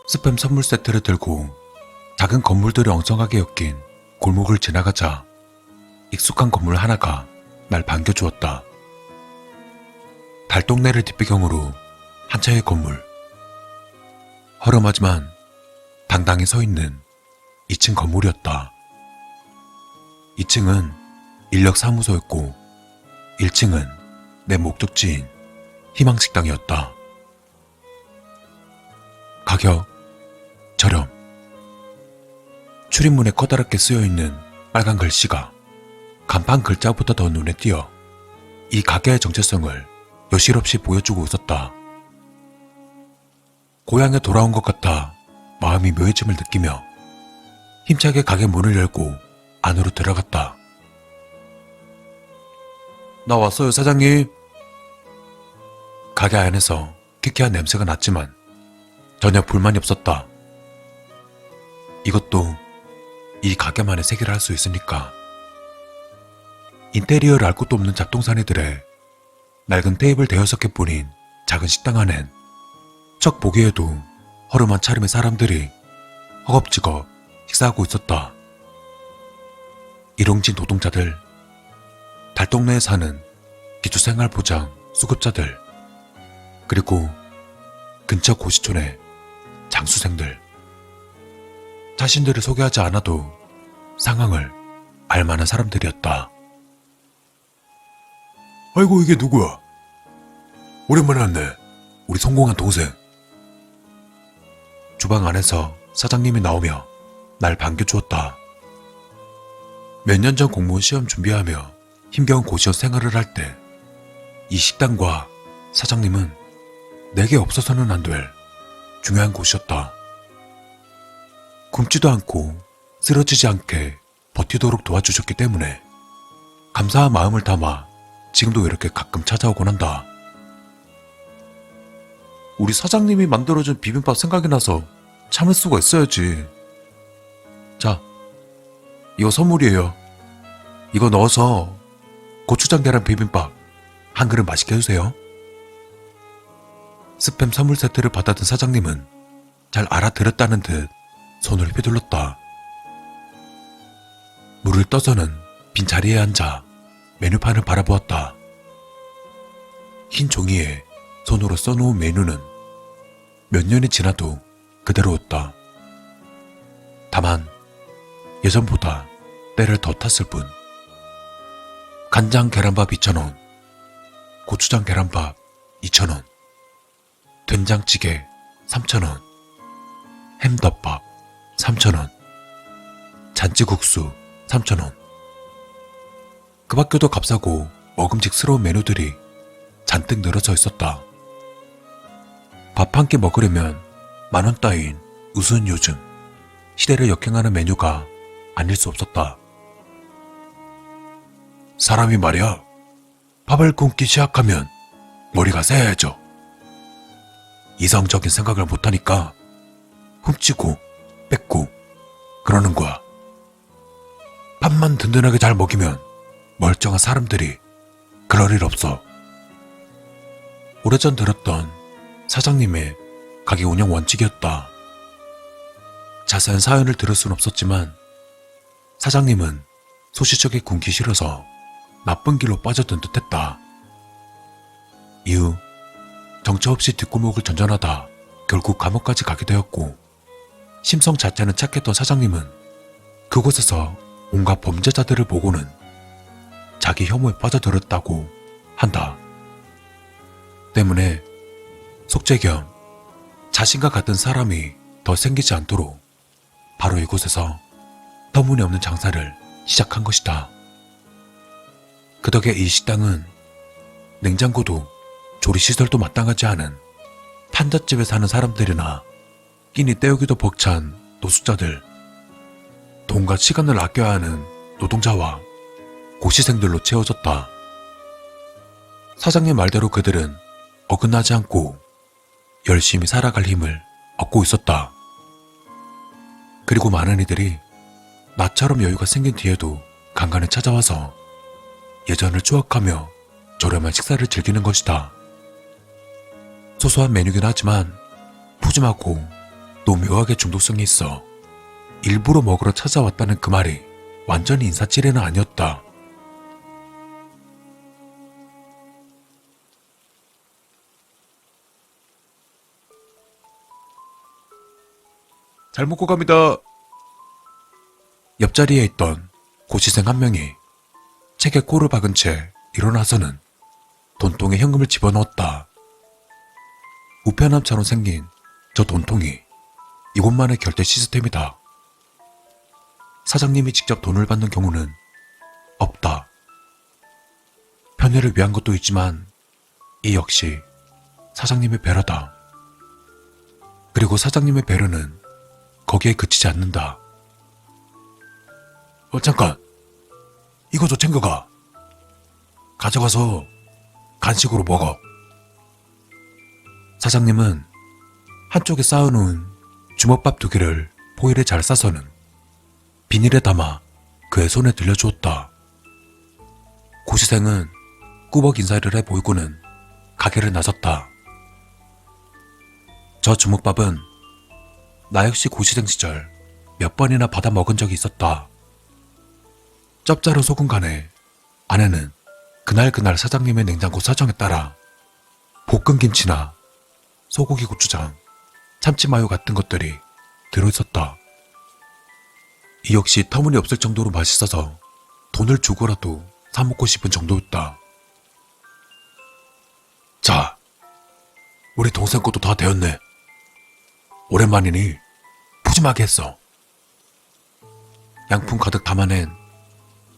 스팸 선물 세트를 들고 작은 건물들이 엉성하게 엮인 골목을 지나가자 익숙한 건물 하나가 날 반겨주었다. 달동네를 뒷배경으로 한 채의 건물. 허름하지만 당당히 서 있는 2층 건물이었다. 2층은 인력사무소였고 1층은 내 목적지인 희망식당이었다. 가격, 저렴. 출입문에 커다랗게 쓰여있는 빨간 글씨가 간판 글자보다 더 눈에 띄어 이 가게의 정체성을 여실없이 보여주고 있었다. 고향에 돌아온 것 같아 마음이 묘해짐을 느끼며 힘차게 가게 문을 열고 안으로 들어갔다. 나 왔어요, 사장님. 가게 안에서 퀴퀴한 냄새가 났지만 전혀 불만이 없었다. 이것도 이 가게만의 세계를 할 수 있으니까. 인테리어를 알 것도 없는 잡동사니들의 낡은 테이블 대여섯 개뿐인 작은 식당 안엔 척 보기에도 허름한 차림의 사람들이 허겁지겁 식사하고 있었다. 일용직 노동자들, 달동네에 사는 기초생활보장 수급자들, 그리고 근처 고시촌의 장수생들. 자신들을 소개하지 않아도 상황을 알만한 사람들이었다. 아이고, 이게 누구야? 오랜만에 왔네. 우리 성공한 동생. 주방 안에서 사장님이 나오며 날 반겨주었다. 몇 년 전 공무원 시험 준비하며 힘겨운 고시원 생활을 할 때 이 식당과 사장님은 내게 없어서는 안 될 중요한 곳이었다. 굶지도 않고 쓰러지지 않게 버티도록 도와주셨기 때문에 감사한 마음을 담아 지금도 이렇게 가끔 찾아오곤 한다. 우리 사장님이 만들어준 비빔밥 생각이 나서 참을 수가 있어야지. 자, 이거 선물이에요. 이거 넣어서 고추장 계란 비빔밥 한 그릇 맛있게 해주세요. 스팸 선물 세트를 받아든 사장님은 잘 알아들었다는 듯 손을 휘둘렀다. 물을 떠서는 빈자리에 앉아 메뉴판을 바라보았다. 흰 종이에 손으로 써놓은 메뉴는 몇 년이 지나도 그대로였다. 다만 예전보다 때를 더 탔을 뿐. 간장 계란밥 2,000원, 고추장 계란밥 2,000원, 된장찌개 3,000원, 햄덮밥 3,000원, 잔치국수 3,000원. 그 밖에도 값싸고 먹음직스러운 메뉴들이 잔뜩 늘어져 있었다. 밥 한 끼 먹으려면 10,000원 따윈 우스운 요즘 시대를 역행하는 메뉴가 아닐 수 없었다. 사람이 말이야, 밥을 굶기 시작하면 머리가 새해져. 이성적인 생각을 못하니까 훔치고 뺏고 그러는 거야. 밥만 든든하게 잘 먹이면 멀쩡한 사람들이 그럴 일 없어. 오래전 들었던 사장님의 가게 운영 원칙이었다. 자세한 사연을 들을 순 없었지만 사장님은 소시적에 굶기 싫어서 나쁜 길로 빠져든 듯했다. 이후 정처 없이 뒷골목을 전전하다 결국 감옥까지 가게 되었고, 심성 자체는 착했던 사장님은 그곳에서 온갖 범죄자들을 보고는 자기 혐오에 빠져들었다고 한다. 때문에 속죄 겸 자신과 같은 사람이 더 생기지 않도록 바로 이곳에서 터무니없는 장사를 시작한 것이다. 그 덕에 이 식당은 냉장고도 조리시설도 마땅하지 않은 판잣집에 사는 사람들이나 끼니 때우기도 벅찬 노숙자들, 돈과 시간을 아껴야 하는 노동자와 고시생들로 채워졌다. 사장님 말대로 그들은 어긋나지 않고 열심히 살아갈 힘을 얻고 있었다. 그리고 많은 이들이 나처럼 여유가 생긴 뒤에도 간간히 찾아와서 예전을 추억하며 저렴한 식사를 즐기는 것이다. 소소한 메뉴긴 하지만 푸짐하고 또 묘하게 중독성이 있어 일부러 먹으러 찾아왔다는 그 말이 완전히 인사치레는 아니었다. 잘 먹고 갑니다. 옆자리에 있던 고시생 한 명이 책에 코를 박은 채 일어나서는 돈통에 현금을 집어넣었다. 우편함처럼 생긴 저 돈통이 이곳만의 결제 시스템이다. 사장님이 직접 돈을 받는 경우는 없다. 편의를 위한 것도 있지만 이 역시 사장님의 배려다. 그리고 사장님의 배려는 거기에 그치지 않는다. 잠깐! 이거 좀 챙겨가. 가져가서 간식으로 먹어. 사장님은 한쪽에 쌓아놓은 주먹밥 2개를 포일에 잘 싸서는 비닐에 담아 그의 손에 들려주었다. 고시생은 꾸벅 인사를 해 보이고는 가게를 나섰다. 저 주먹밥은 나 역시 고시생 시절 몇 번이나 받아 먹은 적이 있었다. 짭짤한 소금 간에 안에는 그날 사장님의 냉장고 사정에 따라 볶은 김치나 소고기 고추장, 참치마요 같은 것들이 들어있었다. 이 역시 터무니없을 정도로 맛있어서 돈을 주고라도 사 먹고 싶은 정도였다. 자, 우리 동생 것도 다 되었네. 오랜만이니 푸짐하게 했어. 양품 가득 담아낸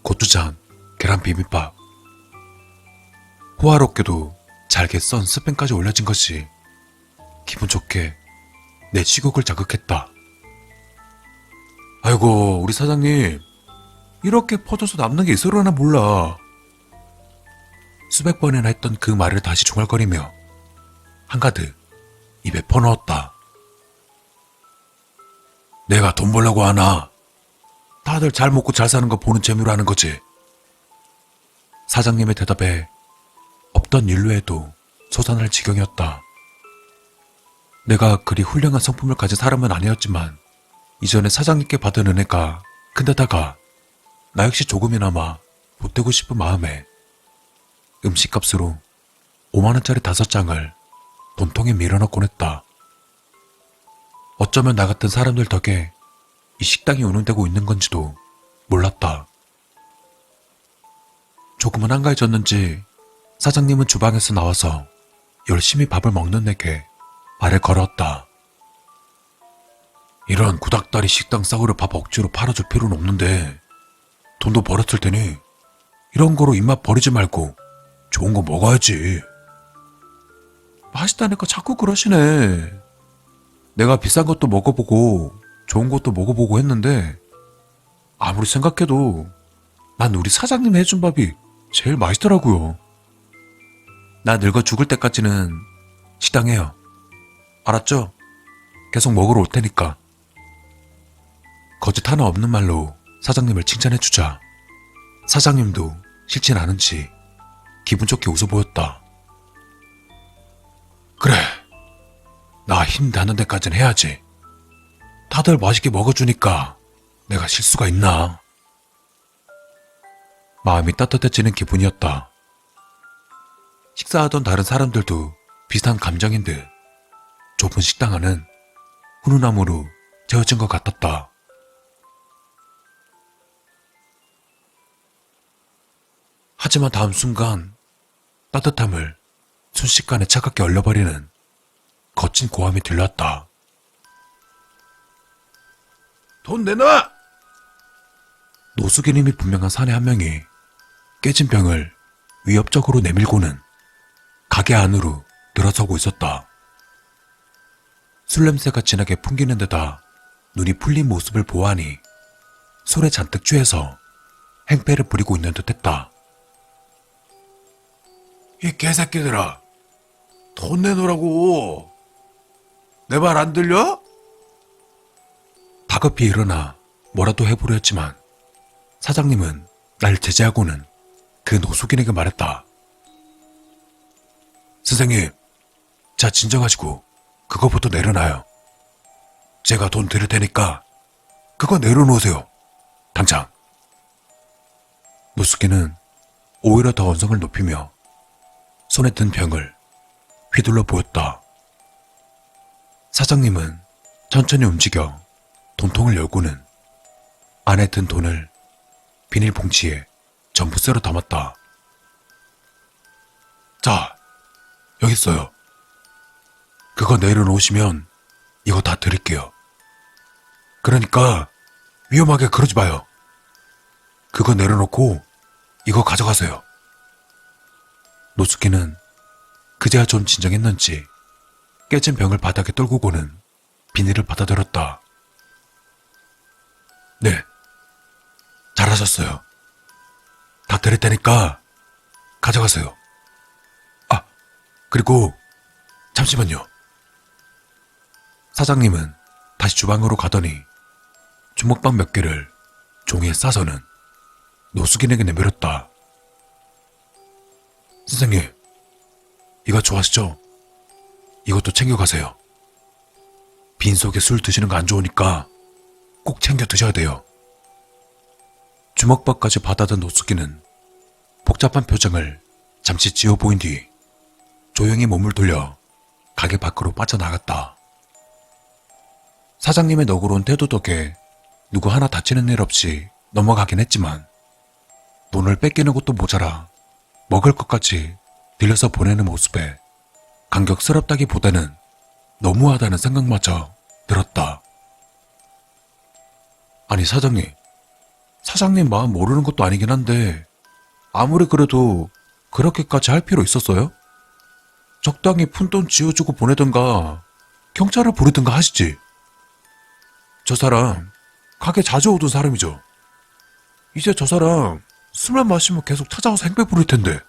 고추장, 계란 비빔밥. 호화롭게도 잘게 썬 스팸까지 올려진 것이 기분 좋게 내 식욕을 자극했다. 아이고, 우리 사장님, 이렇게 퍼져서 남는 게 있으려나 몰라. 수백 번이나 했던 그 말을 다시 중얼거리며 한가득 입에 퍼넣었다. 내가 돈 벌려고 하나? 다들 잘 먹고 잘 사는 거 보는 재미로 하는 거지. 사장님의 대답에 없던 일로 해도 솟아날 지경이었다. 내가 그리 훌륭한 성품을 가진 사람은 아니었지만 이전에 사장님께 받은 은혜가 큰데다가 나 역시 조금이나마 보태고 싶은 마음에 음식값으로 5만원짜리 5장을 돈통에 밀어넣곤 했다. 어쩌면 나 같은 사람들 덕에 이 식당이 운영되고 있는 건지도 몰랐다. 조금은 한가해졌는지 사장님은 주방에서 나와서 열심히 밥을 먹는 내게 말을 걸었다. 이런 구닥다리 식당 싸구려 밥 억지로 팔아줄 필요는 없는데 돈도 벌었을 테니 이런 거로 입맛 버리지 말고 좋은 거 먹어야지. 맛있다니까 자꾸 그러시네. 내가 비싼 것도 먹어보고 좋은 것도 먹어보고 했는데 아무리 생각해도 난 우리 사장님이 해준 밥이 제일 맛있더라고요. 나 늙어 죽을 때까지는 식당해요. 알았죠? 계속 먹으러 올 테니까. 거짓 하나 없는 말로 사장님을 칭찬해주자 사장님도 싫진 않은지 기분 좋게 웃어 보였다. 그래, 나 힘 닿는 데까진 해야지. 다들 맛있게 먹어주니까 내가 실수가 있나. 마음이 따뜻해지는 기분이었다. 식사하던 다른 사람들도 비슷한 감정인 듯 좁은 식당 안은 훈훈함으로 채워진 것 같았다. 하지만 다음 순간 따뜻함을 순식간에 차갑게 얼려버리는 거친 고함이 들려왔다. 돈 내놔! 노숙인임이 분명한 사내 한 명이 깨진 병을 위협적으로 내밀고는 가게 안으로 들어서고 있었다. 술 냄새가 진하게 풍기는 데다 눈이 풀린 모습을 보아하니 술에 잔뜩 취해서 행패를 부리고 있는 듯했다. 이 개새끼들아, 돈 내놓으라고. 내 말 안 들려? 다급히 일어나 뭐라도 해보려 했지만 사장님은 날 제지하고는 그 노숙인에게 말했다. 선생님, 자 진정하시고 그거부터 내려놔요. 제가 돈 드릴 테니까 그거 내려놓으세요. 당장. 노숙인은 오히려 더 언성을 높이며 손에 든 병을 휘둘러 보였다. 사장님은 천천히 움직여 돈통을 열고는 안에 든 돈을 비닐봉지에 전부 썰어 담았다. 자, 여기 있어요. 그거 내려놓으시면 이거 다 드릴게요. 그러니까 위험하게 그러지 마요. 그거 내려놓고 이거 가져가세요. 노숙인은 그제야 좀 진정했는지 깨진 병을 바닥에 떨구고는 비닐을 받아들였다. 네, 잘하셨어요. 다 드릴 테니까 가져가세요. 아, 그리고 잠시만요. 사장님은 다시 주방으로 가더니 주먹밥 몇 개를 종이에 싸서는 노숙인에게 내밀었다. 선생님, 이거 좋아하시죠? 이것도 챙겨가세요. 빈속에 술 드시는 거 안 좋으니까 꼭 챙겨 드셔야 돼요. 주먹밥까지 받아든 노숙인은 복잡한 표정을 잠시 지어 보인 뒤 조용히 몸을 돌려 가게 밖으로 빠져나갔다. 사장님의 너그러운 태도 덕에 누구 하나 다치는 일 없이 넘어가긴 했지만 돈을 뺏기는 것도 모자라 먹을 것까지 들려서 보내는 모습에 감격스럽다기보다는 너무하다는 생각마저 들었다. 아니 사장님 마음 모르는 것도 아니긴 한데 아무리 그래도 그렇게까지 할 필요 있었어요? 적당히 푼돈 쥐어주고 보내든가 경찰을 부르든가 하시지. 저 사람 가게 자주 오던 사람이죠. 이제 저 사람 술만 마시면 계속 찾아와서 행패 부릴 텐데.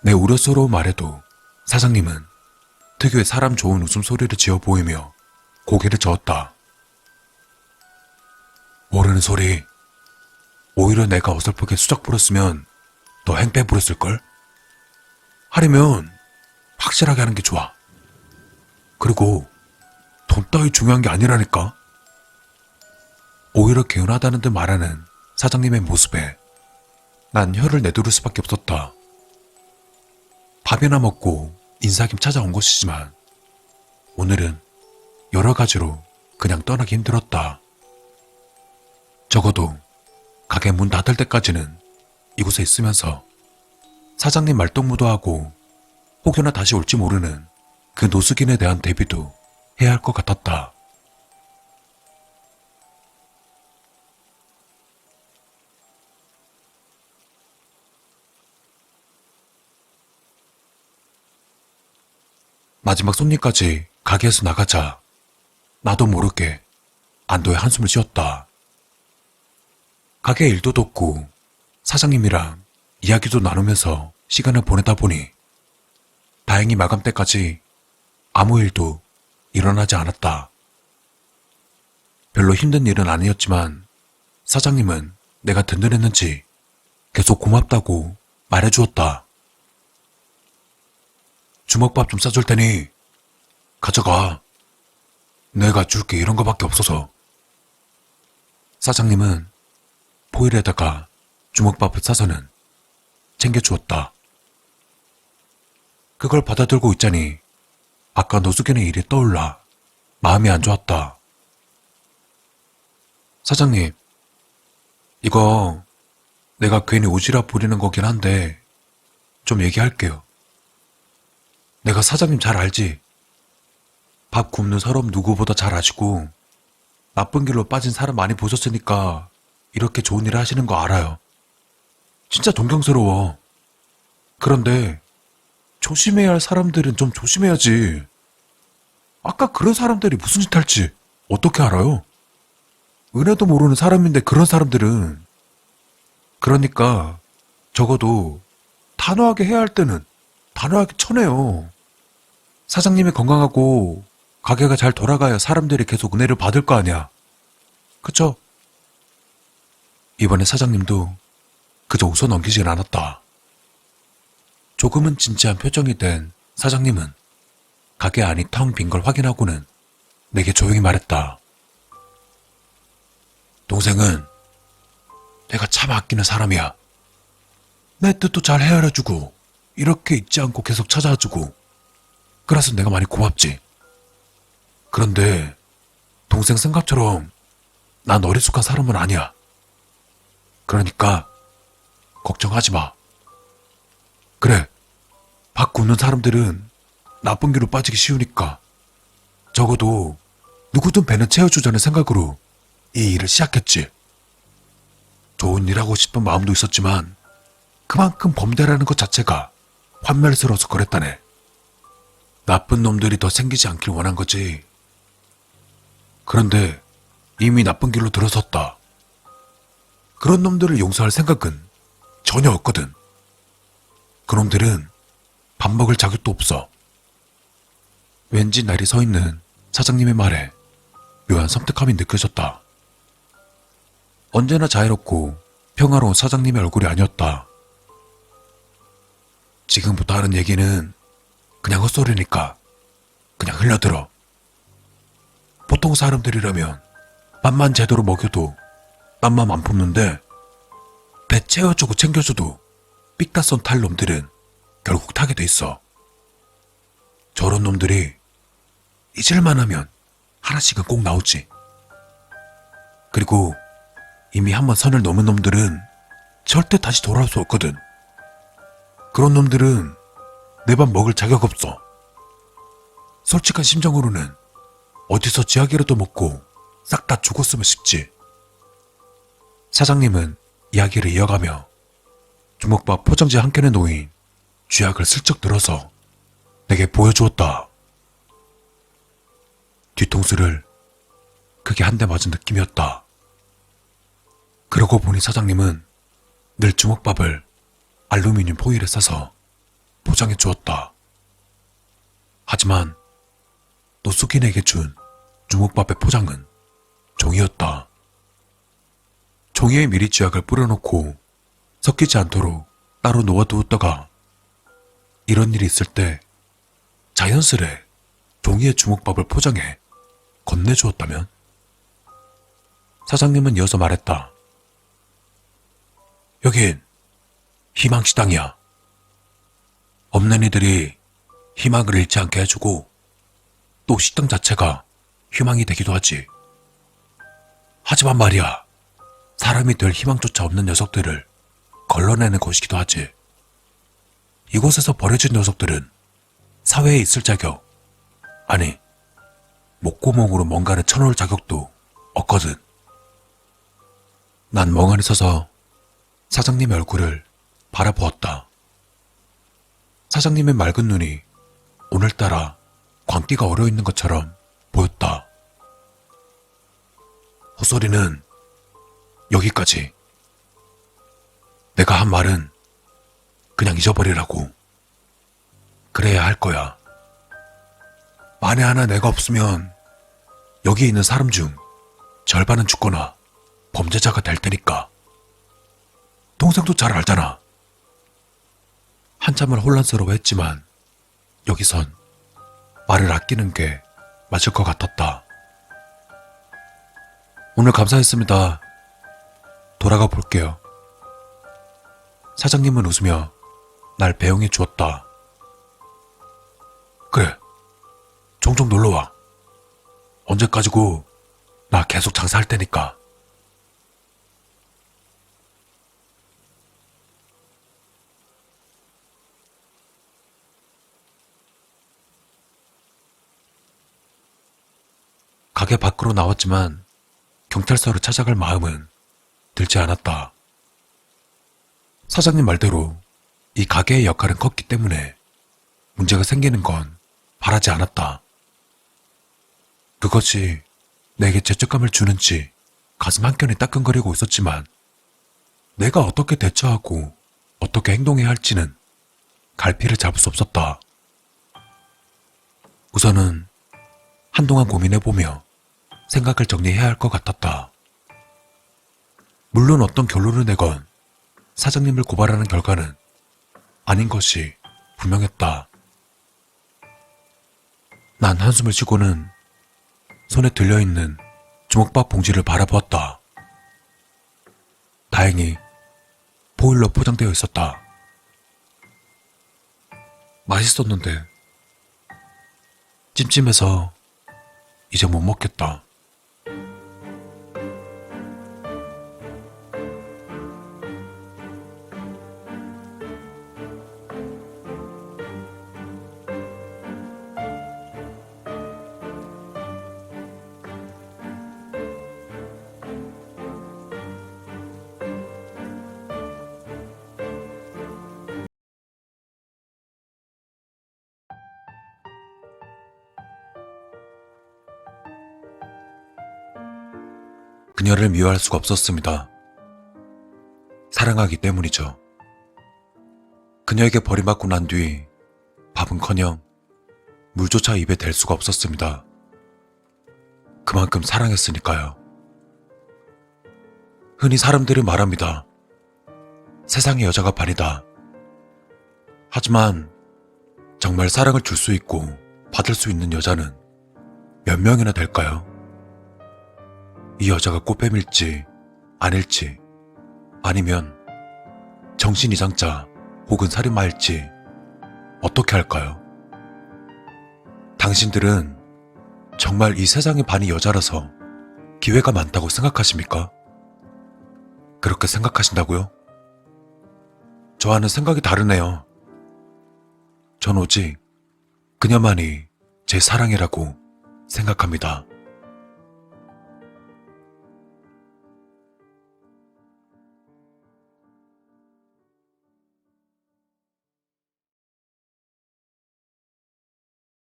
내 우려스러운 말에도 사장님은 특유의 사람 좋은 웃음소리를 지어 보이며 고개를 저었다. 모르는 소리. 오히려 내가 어설프게 수작 부렸으면 더 행패 부렸을걸? 하려면 확실하게 하는 게 좋아. 그리고 돈 따위 중요한 게 아니라니까. 오히려 개운하다는 듯 말하는 사장님의 모습에 난 혀를 내두를 수밖에 없었다. 밥이나 먹고 인사김 찾아온 것이지만 오늘은 여러 가지로 그냥 떠나기 힘들었다. 적어도 가게 문 닫을 때까지는 이곳에 있으면서 사장님 말동무도 하고 혹여나 다시 올지 모르는 그 노숙인에 대한 대비도 해야 할 것 같았다. 마지막 손님까지 가게에서 나가자 나도 모르게 안도의 한숨을 쉬었다. 가게 일도 돕고 사장님이랑 이야기도 나누면서 시간을 보내다 보니 다행히 마감 때까지 아무 일도 일어나지 않았다. 별로 힘든 일은 아니었지만 사장님은 내가 든든했는지 계속 고맙다고 말해주었다. 주먹밥 좀 싸줄 테니 가져가. 내가 줄게 이런 거밖에 없어서. 사장님은 포일에다가 주먹밥을 싸서는 챙겨주었다. 그걸 받아들고 있자니 아까 노숙인의 일이 떠올라 마음이 안 좋았다. 사장님, 이거 내가 괜히 오지랖 부리는 거긴 한데 좀 얘기할게요. 내가 사장님 잘 알지? 밥 굽는 서럽 누구보다 잘 아시고 나쁜 길로 빠진 사람 많이 보셨으니까 이렇게 좋은 일을 하시는 거 알아요. 진짜 존경스러워. 그런데 조심해야 할 사람들은 좀 조심해야지. 아까 그런 사람들이 무슨 짓 할지 어떻게 알아요? 은혜도 모르는 사람인데 그런 사람들은. 그러니까 적어도 단호하게 해야 할 때는 단호하게 쳐내요. 사장님이 건강하고 가게가 잘 돌아가야 사람들이 계속 은혜를 받을 거 아니야. 그쵸? 이번에 사장님도 그저 웃어 넘기진 않았다. 조금은 진지한 표정이 된 사장님은 가게 안이 텅 빈 걸 확인하고는 내게 조용히 말했다. 동생은 내가 참 아끼는 사람이야. 내 뜻도 잘 헤아려주고 이렇게 잊지 않고 계속 찾아주고 그래서 내가 많이 고맙지. 그런데 동생 생각처럼 난 어리숙한 사람은 아니야. 그러니까 걱정하지 마. 그래, 바꾸는 사람들은 나쁜 길로 빠지기 쉬우니까 적어도 누구든 배는 채워주자는 생각으로 이 일을 시작했지. 좋은 일 하고 싶은 마음도 있었지만 그만큼 범대라는 것 자체가 환멸스러워서 그랬다네. 나쁜 놈들이 더 생기지 않길 원한 거지. 그런데 이미 나쁜 길로 들어섰다. 그런 놈들을 용서할 생각은 전혀 없거든. 그놈들은 밥 먹을 자격도 없어. 왠지 날이 서 있는 사장님의 말에 묘한 섬뜩함이 느껴졌다. 언제나 자유롭고 평화로운 사장님의 얼굴이 아니었다. 지금부터 하는 얘기는 그냥 헛소리니까 그냥 흘려들어. 보통 사람들이라면 밥만 제대로 먹여도 땀만 안 품는데 배 채워주고 챙겨줘도 삐까선 탈 놈들은 결국 타게 돼 있어. 저런 놈들이 잊을만 하면 하나씩은 꼭 나오지. 그리고 이미 한번 선을 넘은 놈들은 절대 다시 돌아올 수 없거든. 그런 놈들은 내 밥 먹을 자격 없어. 솔직한 심정으로는 어디서 쥐약이라도 먹고 싹 다 죽었으면 싶지. 사장님은 이야기를 이어가며 주먹밥 포장지 한 켠에 놓인 쥐약을 슬쩍 들어서 내게 보여주었다. 뒤통수를 크게 한 대 맞은 느낌이었다. 그러고 보니 사장님은 늘 주먹밥을 알루미늄 포일에 싸서 포장해 주었다. 하지만 노숙인에게 준 주먹밥의 포장은 종이였다. 종이에 미리 쥐약을 뿌려놓고 섞이지 않도록 따로 놓아두었다가 이런 일이 있을 때 자연스레 종이에 주먹밥을 포장해 건네주었다면? 사장님은 이어서 말했다. 여긴 희망식당이야. 없는 이들이 희망을 잃지 않게 해주고 또 식당 자체가 희망이 되기도 하지. 하지만 말이야, 사람이 될 희망조차 없는 녀석들을 걸러내는 곳이기도 하지. 이곳에서 버려진 녀석들은 사회에 있을 자격, 아니 목구멍으로 뭔가를 쳐놓을 자격도 없거든. 난 멍하니 서서 사장님의 얼굴을 바라보았다. 사장님의 맑은 눈이 오늘따라 광기가 어려있는 것처럼 보였다. 헛소리는 여기까지. 내가 한 말은 그냥 잊어버리라고. 그래야 할 거야. 만에 하나 내가 없으면 여기 있는 사람 중 절반은 죽거나 범죄자가 될 테니까. 동생도 잘 알잖아. 한참을 혼란스러워했지만 여기선 말을 아끼는 게 맞을 것 같았다. 오늘 감사했습니다. 돌아가 볼게요. 사장님은 웃으며 날 배웅해 주었다. 그래, 종종 놀러와. 언제까지고 나 계속 장사할 테니까. 가게 밖으로 나왔지만 경찰서를 찾아갈 마음은 들지 않았다. 사장님 말대로 이 가게의 역할은 컸기 때문에 문제가 생기는 건 바라지 않았다. 그것이 내게 죄책감을 주는지 가슴 한켠이 따끔거리고 있었지만 내가 어떻게 대처하고 어떻게 행동해야 할지는 갈피를 잡을 수 없었다. 우선은 한동안 고민해보며 생각을 정리해야 할 것 같았다. 물론 어떤 결론을 내건 사장님을 고발하는 결과는 아닌 것이 분명했다. 난 한숨을 쉬고는 손에 들려있는 주먹밥 봉지를 바라보았다. 다행히 보일러 포장되어 있었다. 맛있었는데 찜찜해서 이제 못 먹겠다. 그녀를 미워할 수가 없었습니다. 사랑하기 때문이죠. 그녀에게 버림받고 난 뒤 밥은커녕 물조차 입에 댈 수가 없었습니다. 그만큼 사랑했으니까요. 흔히 사람들이 말합니다. 세상에 여자가 반이다. 하지만 정말 사랑을 줄 수 있고 받을 수 있는 여자는 몇 명이나 될까요? 이 여자가 꽃뱀일지 아닐지 아니면 정신이장자 혹은 살인마일지 어떻게 할까요? 당신들은 정말 이 세상의 반이 여자라서 기회가 많다고 생각하십니까? 그렇게 생각하신다고요? 저와는 생각이 다르네요. 전 오직 그녀만이 제 사랑이라고 생각합니다.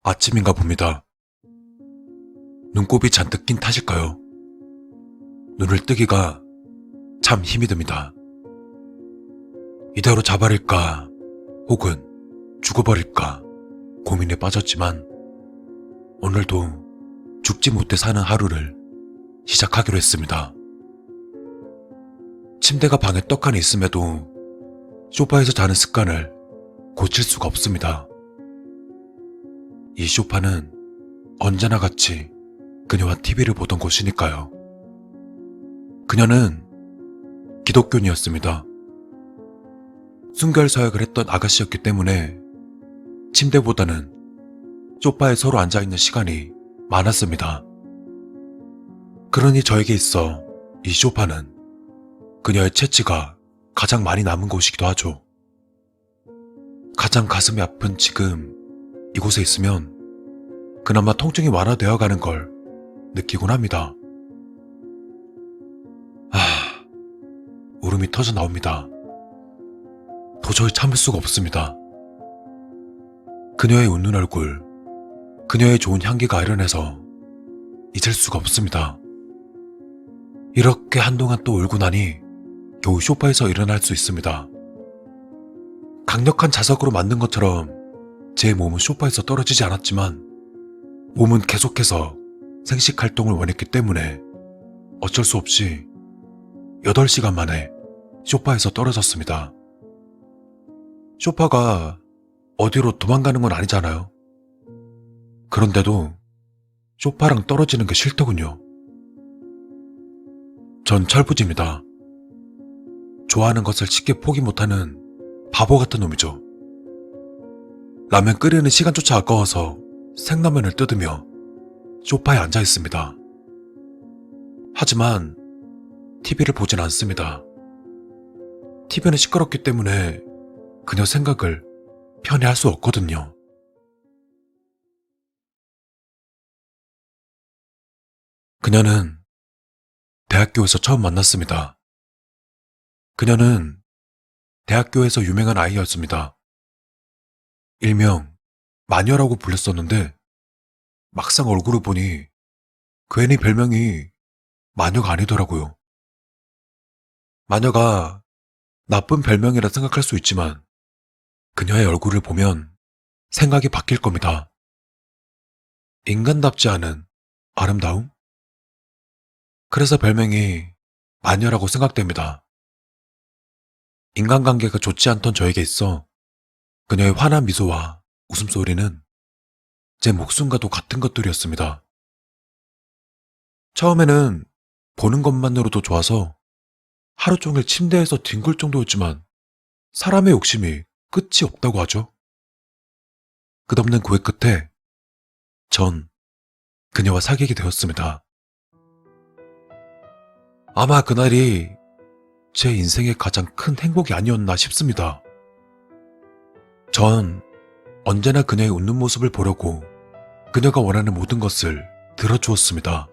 아침인가 봅니다. 눈곱이 잔뜩 낀 탓일까요? 눈을 뜨기가 참 힘이 듭니다. 이대로 자버릴까 혹은 죽어버릴까 고민에 빠졌지만 오늘도 죽지 못해 사는 하루를 시작하기로 했습니다. 침대가 방에 떡하니 있음에도 소파에서 자는 습관을 고칠 수가 없습니다. 이 소파는 언제나 같이 그녀와 TV를 보던 곳이니까요. 그녀는 기독교인이었습니다. 순결서약을 했던 아가씨였기 때문에 침대보다는 소파에 서로 앉아있는 시간이 많았습니다. 그러니 저에게 있어 이 소파는 그녀의 채취가 가장 많이 남은 곳이기도 하죠. 가장 가슴이 아픈 지금 이곳에 있으면 그나마 통증이 완화되어 가는 걸 느끼곤 합니다. 울음이 터져 나옵니다. 도저히 참을 수가 없습니다. 그녀의 웃는 얼굴, 그녀의 좋은 향기가 아련해서 잊을 수가 없습니다. 이렇게 한동안 또 울고 나니 겨우 소파에서 일어날 수 있습니다. 강력한 자석으로 만든 것처럼 제 몸은 소파에서 떨어지지 않았지만 몸은 계속해서 생식 활동을 원했기 때문에 어쩔 수 없이 8시간 만에 소파에서 떨어졌습니다. 소파가 어디로 도망가는 건 아니잖아요. 그런데도 소파랑 떨어지는 게 싫더군요. 전 철부지입니다. 좋아하는 것을 쉽게 포기 못하는 바보 같은 놈이죠. 라면 끓이는 시간조차 아까워서 생라면을 뜯으며 소파에 앉아 있습니다. 하지만 TV를 보진 않습니다. TV는 시끄럽기 때문에 그녀 생각을 편히 할 수 없거든요. 그녀는 대학교에서 처음 만났습니다. 그녀는 대학교에서 유명한 아이였습니다. 일명 마녀라고 불렸었는데 막상 얼굴을 보니 괜히 별명이 마녀가 아니더라고요. 마녀가 나쁜 별명이라 생각할 수 있지만 그녀의 얼굴을 보면 생각이 바뀔 겁니다. 인간답지 않은 아름다움? 그래서 별명이 마녀라고 생각됩니다. 인간관계가 좋지 않던 저에게 있어 그녀의 환한 미소와 웃음소리는 제 목숨과도 같은 것들이었습니다. 처음에는 보는 것만으로도 좋아서 하루 종일 침대에서 뒹굴 정도였지만 사람의 욕심이 끝이 없다고 하죠. 끝없는 고백 끝에 전 그녀와 사귀게 되었습니다. 아마 그날이 제 인생의 가장 큰 행복이 아니었나 싶습니다. 전 언제나 그녀의 웃는 모습을 보려고 그녀가 원하는 모든 것을 들어주었습니다.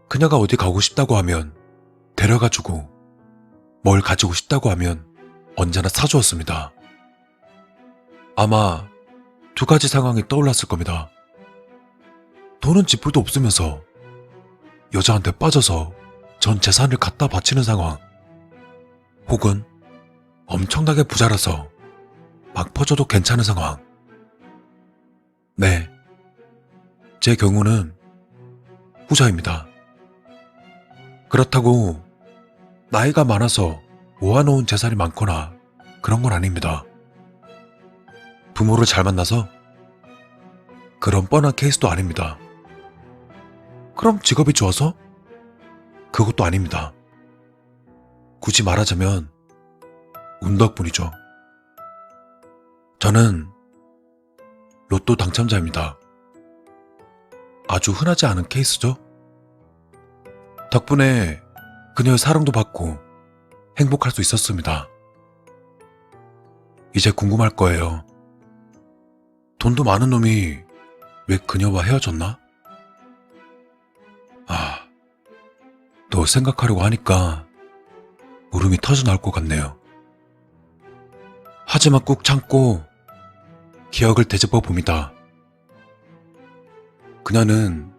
그녀가 어디 가고 싶다고 하면 데려가주고 뭘 가지고 싶다고 하면 언제나 사주었습니다. 아마 두 가지 상황이 떠올랐을 겁니다. 돈은 지풀도 없으면서 여자한테 빠져서 전 재산을 갖다 바치는 상황, 혹은 엄청나게 부자라서 막 퍼져도 괜찮은 상황. 네, 제 경우는 후자입니다. 그렇다고 나이가 많아서 모아놓은 재산이 많거나 그런 건 아닙니다. 부모를 잘 만나서 그런 뻔한 케이스도 아닙니다. 그럼 직업이 좋아서? 그것도 아닙니다. 굳이 말하자면 운 덕분이죠. 저는 로또 당첨자입니다. 아주 흔하지 않은 케이스죠. 덕분에 그녀의 사랑도 받고 행복할 수 있었습니다. 이제 궁금할 거예요. 돈도 많은 놈이 왜 그녀와 헤어졌나? 또 생각하려고 하니까 울음이 터져 나올 것 같네요. 하지만 꾹 참고 기억을 되짚어 봅니다. 그녀는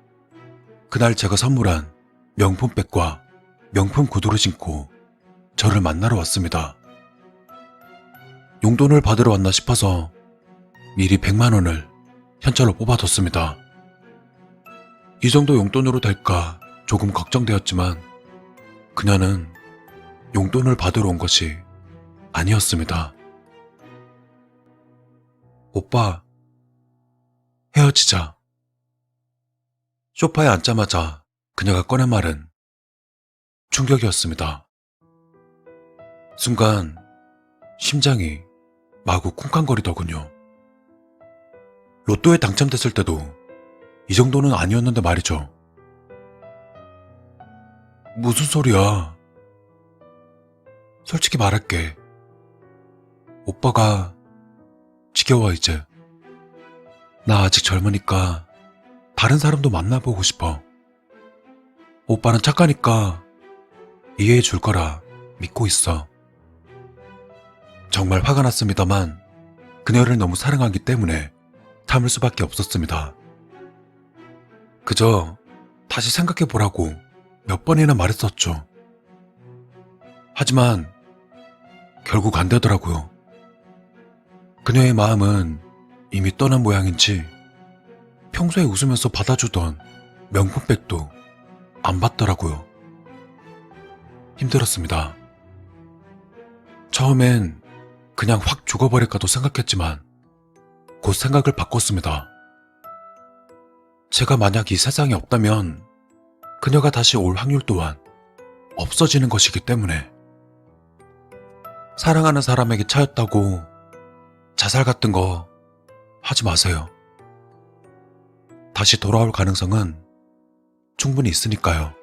그날 제가 선물한 명품백과 명품 구두를 신고 저를 만나러 왔습니다. 용돈을 받으러 왔나 싶어서 미리 100만 원을 현찰로 뽑아뒀습니다. 이 정도 용돈으로 될까 조금 걱정되었지만 그녀는 용돈을 받으러 온 것이 아니었습니다. 오빠, 헤어지자. 소파에 앉자마자 그녀가 꺼낸 말은 충격이었습니다. 순간 심장이 마구 쿵쾅거리더군요. 로또에 당첨됐을 때도 이 정도는 아니었는데 말이죠. 무슨 소리야? 솔직히 말할게. 오빠가 지겨워 이제. 나 아직 젊으니까 다른 사람도 만나보고 싶어. 오빠는 착하니까 이해해 줄 거라 믿고 있어. 정말 화가 났습니다만 그녀를 너무 사랑하기 때문에 참을 수밖에 없었습니다. 그저 다시 생각해 보라고 몇 번이나 말했었죠. 하지만 결국 안 되더라고요. 그녀의 마음은 이미 떠난 모양인지 평소에 웃으면서 받아주던 명품백도 안 받더라고요. 힘들었습니다. 처음엔 그냥 확 죽어버릴까도 생각했지만 곧 생각을 바꿨습니다. 제가 만약 이 세상에 없다면 그녀가 다시 올 확률 또한 없어지는 것이기 때문에 사랑하는 사람에게 차였다고 자살 같은 거 하지 마세요. 다시 돌아올 가능성은 충분히 있으니까요.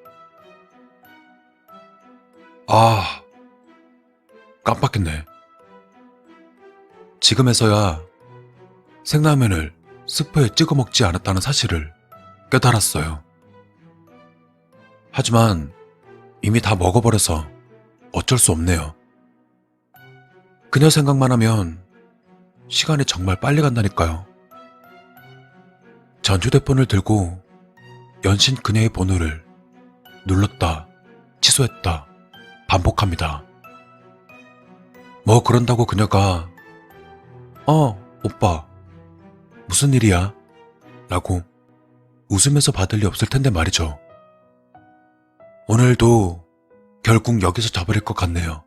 깜빡했네. 지금에서야 생라면을 스프에 찍어 먹지 않았다는 사실을 깨달았어요. 하지만 이미 다 먹어버려서 어쩔 수 없네요. 그녀 생각만 하면 시간이 정말 빨리 간다니까요. 전 휴대폰을 들고 연신 그녀의 번호를 눌렀다, 취소했다, 반복합니다. 뭐 그런다고 그녀가 오빠 무슨 일이야? 라고 웃으면서 받을 리 없을 텐데 말이죠. 오늘도 결국 여기서 자버릴 것 같네요.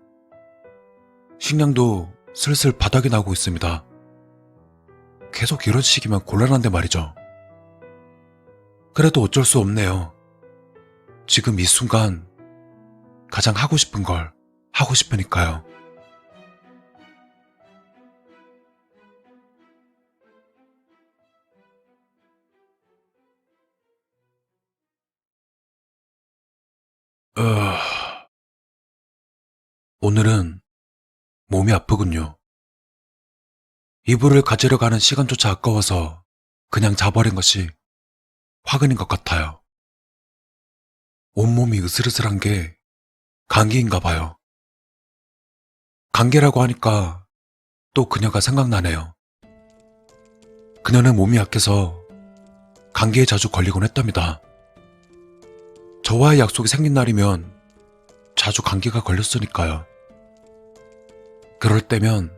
식량도 슬슬 바닥이 나고 있습니다. 계속 이런 식이면 곤란한데 말이죠. 그래도 어쩔 수 없네요. 지금 이 순간 가장 하고 싶은 걸 하고 싶으니까요. 오늘은 몸이 아프군요. 이불을 가지러 가는 시간조차 아까워서 그냥 자버린 것이 화근인 것 같아요. 온몸이 으슬으슬한 게 감기인가 봐요. 감기라고 하니까 또 그녀가 생각나네요. 그녀는 몸이 약해서 감기에 자주 걸리곤 했답니다. 저와의 약속이 생긴 날이면 자주 감기가 걸렸으니까요. 그럴 때면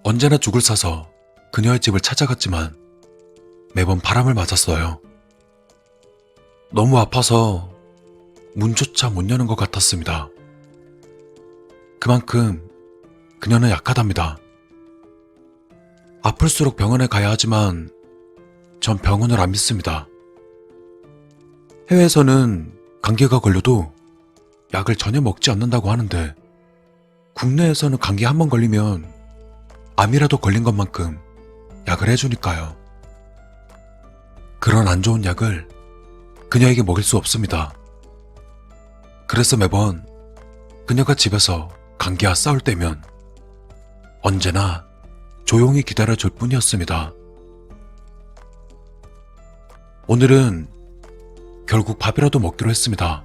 언제나 죽을 사서 그녀의 집을 찾아갔지만 매번 바람을 맞았어요. 너무 아파서 문조차 못 여는 것 같았습니다. 그만큼 그녀는 약하답니다. 아플수록 병원에 가야 하지만 전 병원을 안 믿습니다. 해외에서는 감기가 걸려도 약을 전혀 먹지 않는다고 하는데 국내에서는 감기 한 번 걸리면 암이라도 걸린 것만큼 약을 해주니까요. 그런 안 좋은 약을 그녀에게 먹일 수 없습니다. 그래서 매번 그녀가 집에서 감기와 싸울 때면 언제나 조용히 기다려줄 뿐이었습니다. 오늘은 결국 밥이라도 먹기로 했습니다.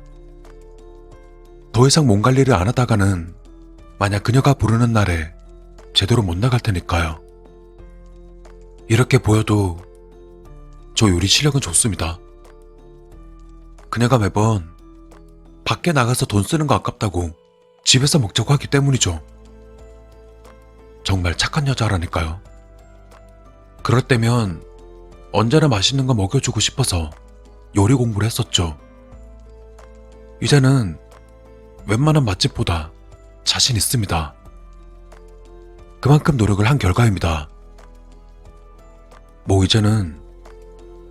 더 이상 몸 관리를 안 하다가는 만약 그녀가 부르는 날에 제대로 못 나갈 테니까요. 이렇게 보여도 저 요리 실력은 좋습니다. 그녀가 매번 밖에 나가서 돈 쓰는 거 아깝다고 집에서 먹자고 하기 때문이죠. 정말 착한 여자라니까요. 그럴 때면 언제나 맛있는 거 먹여주고 싶어서 요리 공부를 했었죠. 이제는 웬만한 맛집보다 자신 있습니다. 그만큼 노력을 한 결과입니다. 뭐 이제는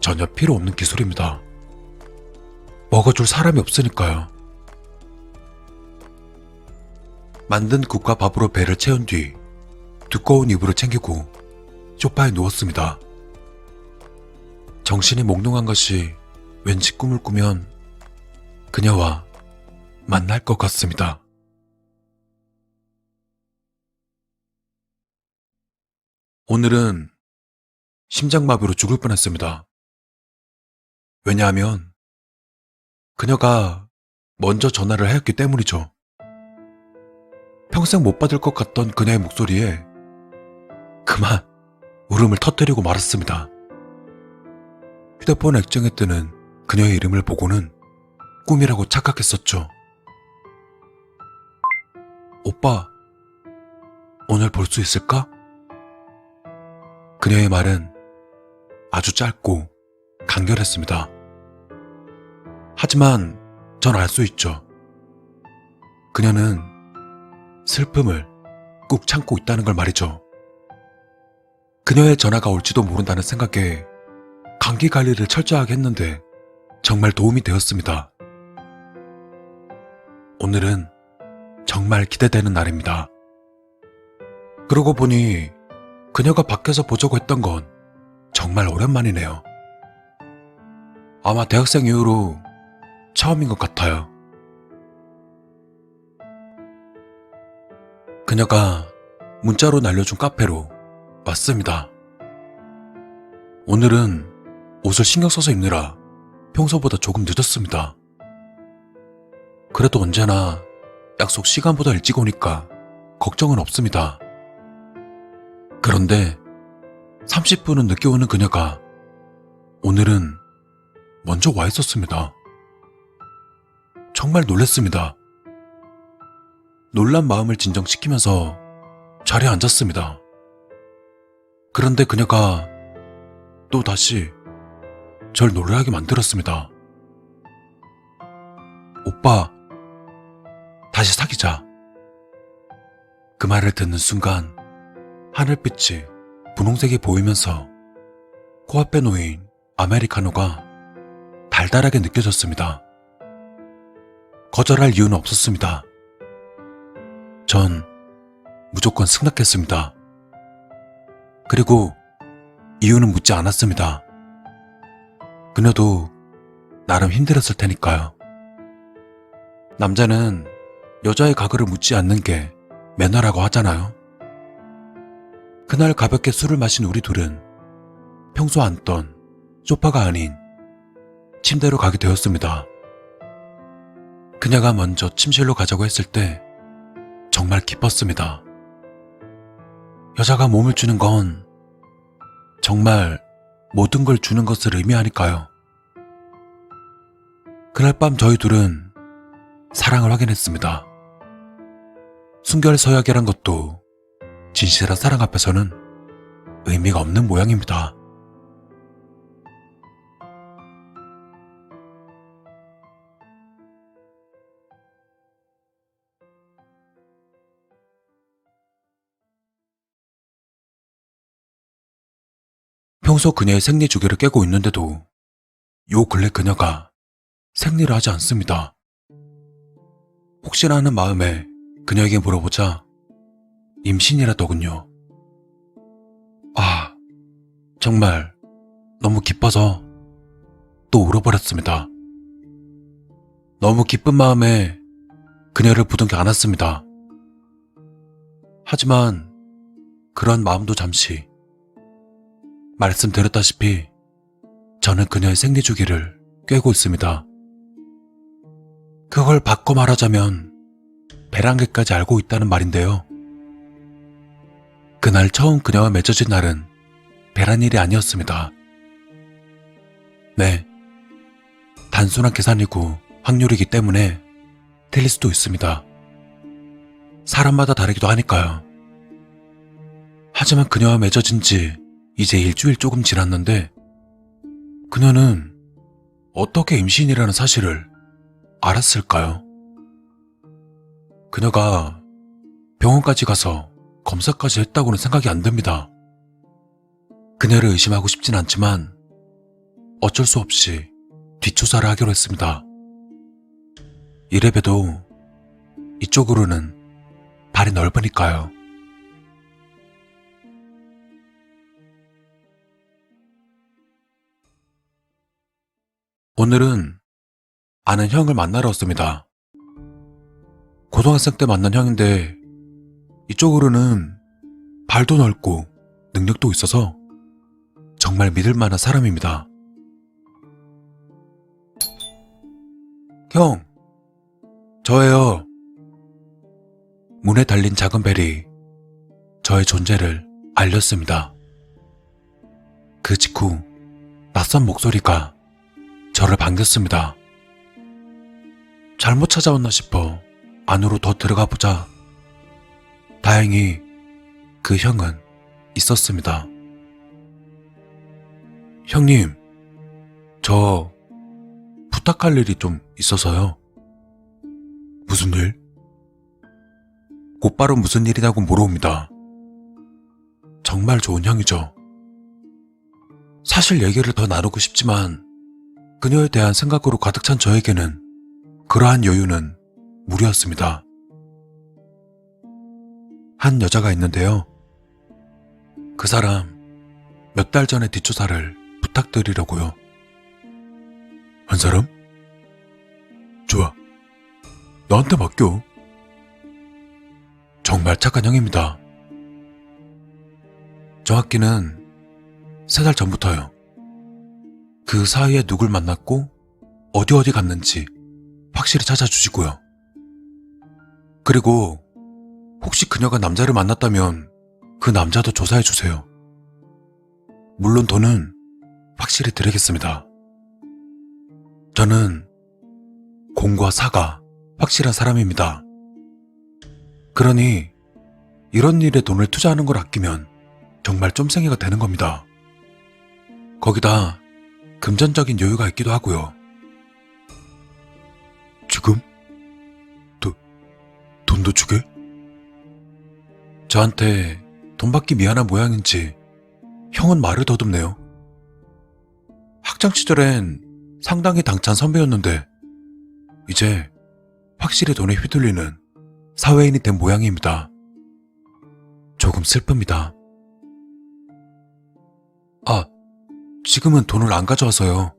전혀 필요 없는 기술입니다. 먹어줄 사람이 없으니까요. 만든 국과 밥으로 배를 채운 뒤 두꺼운 이불을 챙기고 소파에 누웠습니다. 정신이 몽롱한 것이 왠지 꿈을 꾸면 그녀와 만날 것 같습니다. 오늘은 심장마비로 죽을 뻔했습니다. 왜냐하면 그녀가 먼저 전화를 하였기 때문이죠. 평생 못 받을 것 같던 그녀의 목소리에 그만 울음을 터뜨리고 말았습니다. 휴대폰 액정에 뜨는 그녀의 이름을 보고는 꿈이라고 착각했었죠. 오빠, 오늘 볼 수 있을까? 그녀의 말은 아주 짧고 간결했습니다. 하지만 전 알 수 있죠. 그녀는 슬픔을 꾹 참고 있다는 걸 말이죠. 그녀의 전화가 올지도 모른다는 생각에 감기 관리를 철저하게 했는데 정말 도움이 되었습니다. 오늘은 정말 기대되는 날입니다. 그러고 보니 그녀가 밖에서 보자고 했던 건 정말 오랜만이네요. 아마 대학생 이후로 처음인 것 같아요. 그녀가 문자로 날려준 카페로 왔습니다. 오늘은 옷을 신경 써서 입느라 평소보다 조금 늦었습니다. 그래도 언제나 약속 시간보다 일찍 오니까 걱정은 없습니다. 그런데 30분은 늦게 오는 그녀가 오늘은 먼저 와 있었습니다. 정말 놀랐습니다. 놀란 마음을 진정시키면서 자리에 앉았습니다. 그런데 그녀가 또 다시 절 놀라게 만들었습니다. 오빠, 다시 사귀자. 그 말을 듣는 순간 하늘빛이 분홍색이 보이면서 코앞에 놓인 아메리카노가 달달하게 느껴졌습니다. 거절할 이유는 없었습니다. 전 무조건 승낙했습니다. 그리고 이유는 묻지 않았습니다. 그녀도 나름 힘들었을 테니까요. 남자는 여자의 가글을 묻지 않는 게 매너라고 하잖아요. 그날 가볍게 술을 마신 우리 둘은 평소 앉던 소파가 아닌 침대로 가게 되었습니다. 그녀가 먼저 침실로 가자고 했을 때 정말 기뻤습니다. 여자가 몸을 주는 건 정말 모든 걸 주는 것을 의미하니까요. 그날 밤 저희 둘은 사랑을 확인했습니다. 순결서약이란 것도 진실한 사랑 앞에서는 의미가 없는 모양입니다. 평소 그녀의 생리 주기를 깨고 있는데도 요 근래 그녀가 생리를 하지 않습니다. 혹시나 하는 마음에 그녀에게 물어보자 임신이라더군요. 정말 너무 기뻐서 또 울어버렸습니다. 너무 기쁜 마음에 그녀를 부둥켜 안았습니다. 하지만 그런 마음도 잠시, 말씀드렸다시피 저는 그녀의 생리 주기를 꿰고 있습니다. 그걸 바꿔 말하자면 배란개까지 알고 있다는 말인데요. 그날 처음 그녀와 맺어진 날은 배란 일이 아니었습니다. 네, 단순한 계산이고 확률이기 때문에 틀릴 수도 있습니다. 사람마다 다르기도 하니까요. 하지만 그녀와 맺어진 지 이제 일주일 조금 지났는데 그녀는 어떻게 임신이라는 사실을 알았을까요? 그녀가 병원까지 가서 검사까지 했다고는 생각이 안 듭니다. 그녀를 의심하고 싶진 않지만 어쩔 수 없이 뒷조사를 하기로 했습니다. 이래봬도 이쪽으로는 발이 넓으니까요. 오늘은 아는 형을 만나러 왔습니다. 고등학생 때 만난 형인데 이쪽으로는 발도 넓고 능력도 있어서 정말 믿을 만한 사람입니다. 형, 저예요. 문에 달린 작은 벨이 저의 존재를 알렸습니다. 그 직후 낯선 목소리가 저를 반겼습니다. 잘못 찾아왔나 싶어 안으로 더 들어가 보자 다행히 그 형은 있었습니다. 형님, 저 부탁할 일이 좀 있어서요. 무슨 일? 곧바로 무슨 일이냐고 물어옵니다. 정말 좋은 형이죠. 사실 얘기를 더 나누고 싶지만 그녀에 대한 생각으로 가득 찬 저에게는 그러한 여유는 무리였습니다. 한 여자가 있는데요. 그 사람 몇 달 전에 뒷조사를 부탁드리려고요. 한 사람? 좋아. 나한테 맡겨. 정말 착한 형입니다. 정확히는 3달 전부터요. 그 사이에 누굴 만났고 어디 갔는지 확실히 찾아주시고요. 그리고 혹시 그녀가 남자를 만났다면 그 남자도 조사해주세요. 물론 돈은 확실히 드리겠습니다. 저는 공과 사가 확실한 사람입니다. 그러니 이런 일에 돈을 투자하는 걸 아끼면 정말 쫌생이가 되는 겁니다. 거기다 금전적인 여유가 있기도 하고요. 지금? 돈도 주게? 저한테 돈 받기 미안한 모양인지 형은 말을 더듬네요. 학창시절엔 상당히 당찬 선배였는데 이제 확실히 돈에 휘둘리는 사회인이 된 모양입니다. 조금 슬픕니다. 아, 지금은 돈을 안 가져와서요.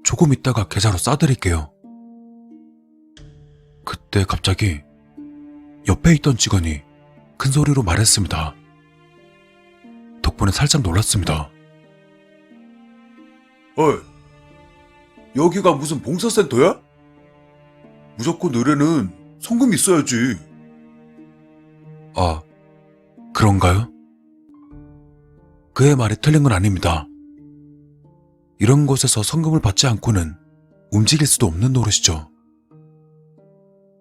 조금 있다가 계좌로 싸드릴게요. 그때 갑자기 옆에 있던 직원이 큰 소리로 말했습니다. 덕분에 살짝 놀랐습니다. 어이, 여기가 무슨 봉사센터야? 무조건 의뢰는 송금 있어야지. 아, 그런가요? 그의 말이 틀린 건 아닙니다. 이런 곳에서 성금을 받지 않고는 움직일 수도 없는 노릇이죠.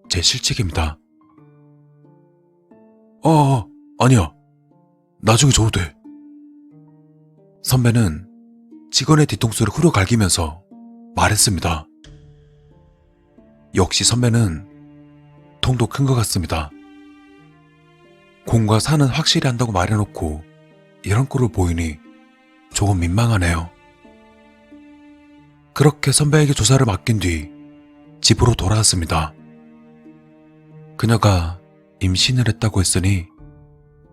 제 실책입니다. 아니야. 나중에 줘도 돼. 선배는 직원의 뒤통수를 후려갈기면서 말했습니다. 역시 선배는 통도 큰 것 같습니다. 공과 사는 확실히 한다고 말해놓고 이런 꼴을 보이니 조금 민망하네요. 그렇게 선배에게 조사를 맡긴 뒤 집으로 돌아왔습니다. 그녀가 임신을 했다고 했으니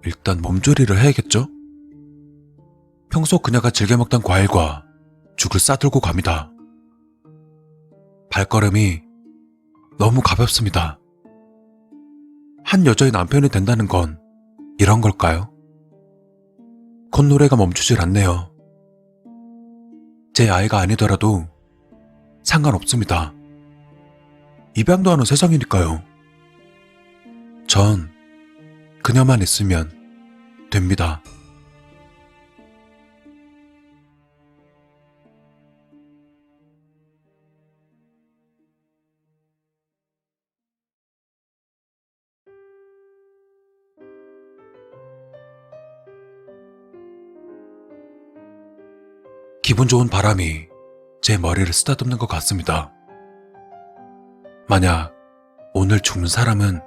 일단 몸조리를 해야겠죠? 평소 그녀가 즐겨 먹던 과일과 죽을 싸들고 갑니다. 발걸음이 너무 가볍습니다. 한 여자의 남편이 된다는 건 이런 걸까요? 콧노래가 멈추질 않네요. 제 아이가 아니더라도 상관없습니다. 입양도 하는 세상이니까요. 전 그녀만 있으면 됩니다. 기분 좋은 바람이 제 머리를 쓰다듬는 것 같습니다. 만약 오늘 죽는 사람은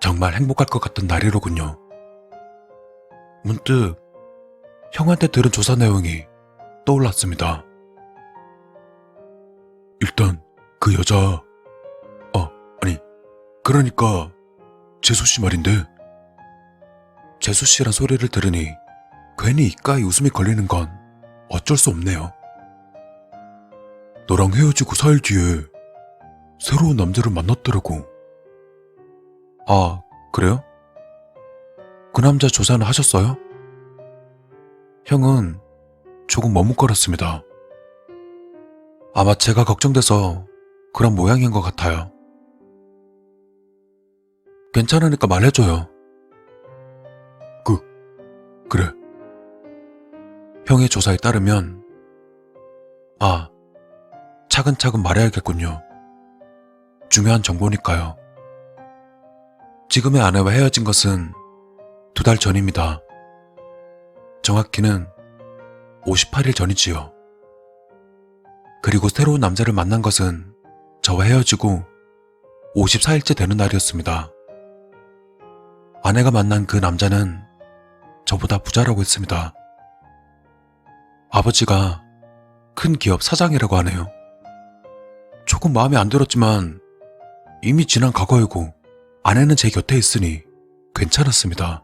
정말 행복할 것 같던 날이로군요. 문득 형한테 들은 조사 내용이 떠올랐습니다. 일단 그 여자, 그러니까 재수씨 말인데, 재수씨란 소리를 들으니 괜히 입가에 웃음이 걸리는 건 어쩔 수 없네요. 너랑 헤어지고 4일 뒤에 새로운 남자를 만났더라고. 아, 그래요? 그 남자 조사는 하셨어요? 형은 조금 머뭇거렸습니다. 아마 제가 걱정돼서 그런 모양인 것 같아요. 괜찮으니까 말해줘요. 그래. 형의 조사에 따르면, 차근차근 말해야겠군요. 중요한 정보니까요. 지금의 아내와 헤어진 것은 2달 전입니다. 정확히는 58일 전이지요. 그리고 새로운 남자를 만난 것은 저와 헤어지고 54일째 되는 날이었습니다. 아내가 만난 그 남자는 저보다 부자라고 했습니다. 아버지가 큰 기업 사장이라고 하네요. 조금 마음에 안 들었지만 이미 지난 과거이고 아내는 제 곁에 있으니 괜찮았습니다.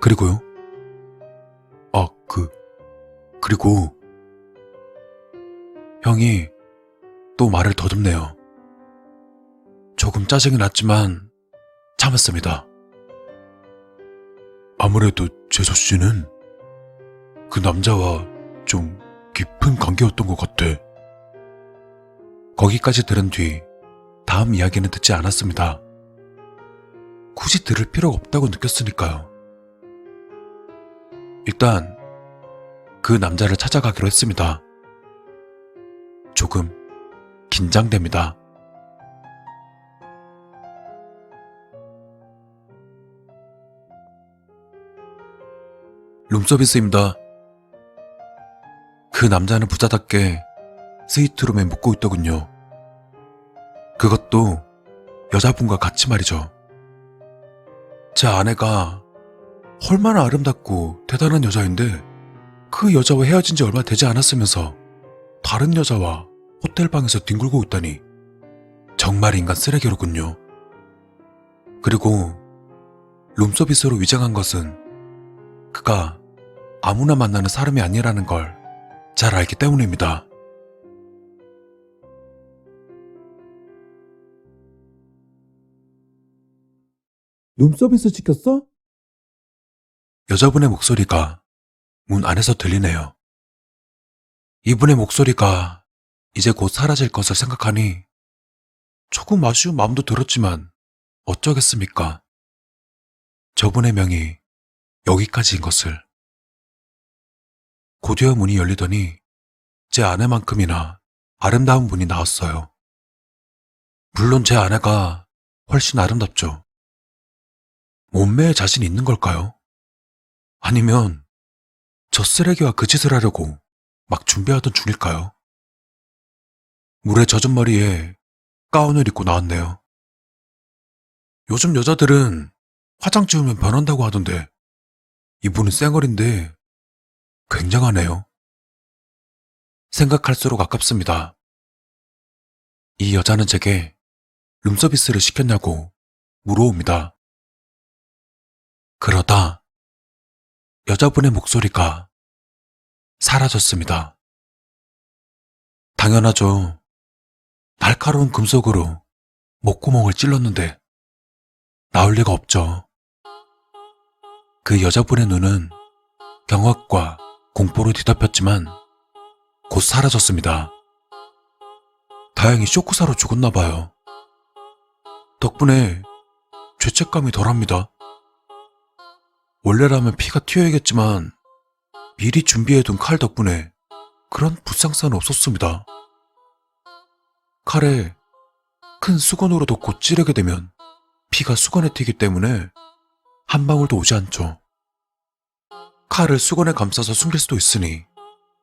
그리고요? 그리고 형이 또 말을 더듬네요. 조금 짜증이 났지만 참았습니다. 아무래도 재수씨는 그 남자와 좀 깊은 관계였던 것 같아. 거기까지 들은 뒤 다음 이야기는 듣지 않았습니다. 굳이 들을 필요가 없다고 느꼈으니까요. 일단 그 남자를 찾아가기로 했습니다. 조금 긴장됩니다. 룸서비스입니다. 그 남자는 부자답게 스위트룸에 묵고 있더군요. 그것도 여자분과 같이 말이죠. 제 아내가 얼마나 아름답고 대단한 여자인데 그 여자와 헤어진 지 얼마 되지 않았으면서 다른 여자와 호텔방에서 뒹굴고 있다니 정말 인간 쓰레기로군요. 그리고 룸서비스로 위장한 것은 그가 아무나 만나는 사람이 아니라는 걸 잘 알기 때문입니다. 룸서비스 시켰어? 여자분의 목소리가 문 안에서 들리네요. 이분의 목소리가 이제 곧 사라질 것을 생각하니 조금 아쉬운 마음도 들었지만 어쩌겠습니까? 저분의 명이 여기까지인 것을. 곧이어 문이 열리더니 제 아내만큼이나 아름다운 분이 나왔어요. 물론 제 아내가 훨씬 아름답죠. 몸매에 자신 있는 걸까요? 아니면 저 쓰레기와 그 짓을 하려고 막 준비하던 중일까요? 물에 젖은 머리에 가운을 입고 나왔네요. 요즘 여자들은 화장 지우면 변한다고 하던데 이분은 쌩얼인데 굉장하네요. 생각할수록 아깝습니다. 이 여자는 제게 룸서비스를 시켰냐고 물어옵니다. 그러다 여자분의 목소리가 사라졌습니다. 당연하죠. 날카로운 금속으로 목구멍을 찔렀는데 나올 리가 없죠. 그 여자분의 눈은 경악과 공포로 뒤덮였지만 곧 사라졌습니다. 다행히 쇼크사로 죽었나 봐요. 덕분에 죄책감이 덜합니다. 원래라면 피가 튀어야겠지만 미리 준비해둔 칼 덕분에 그런 불상사는 없었습니다. 칼에 큰 수건으로도 곧 찌르게 되면 피가 수건에 튀기 때문에 한 방울도 오지 않죠. 칼을 수건에 감싸서 숨길 수도 있으니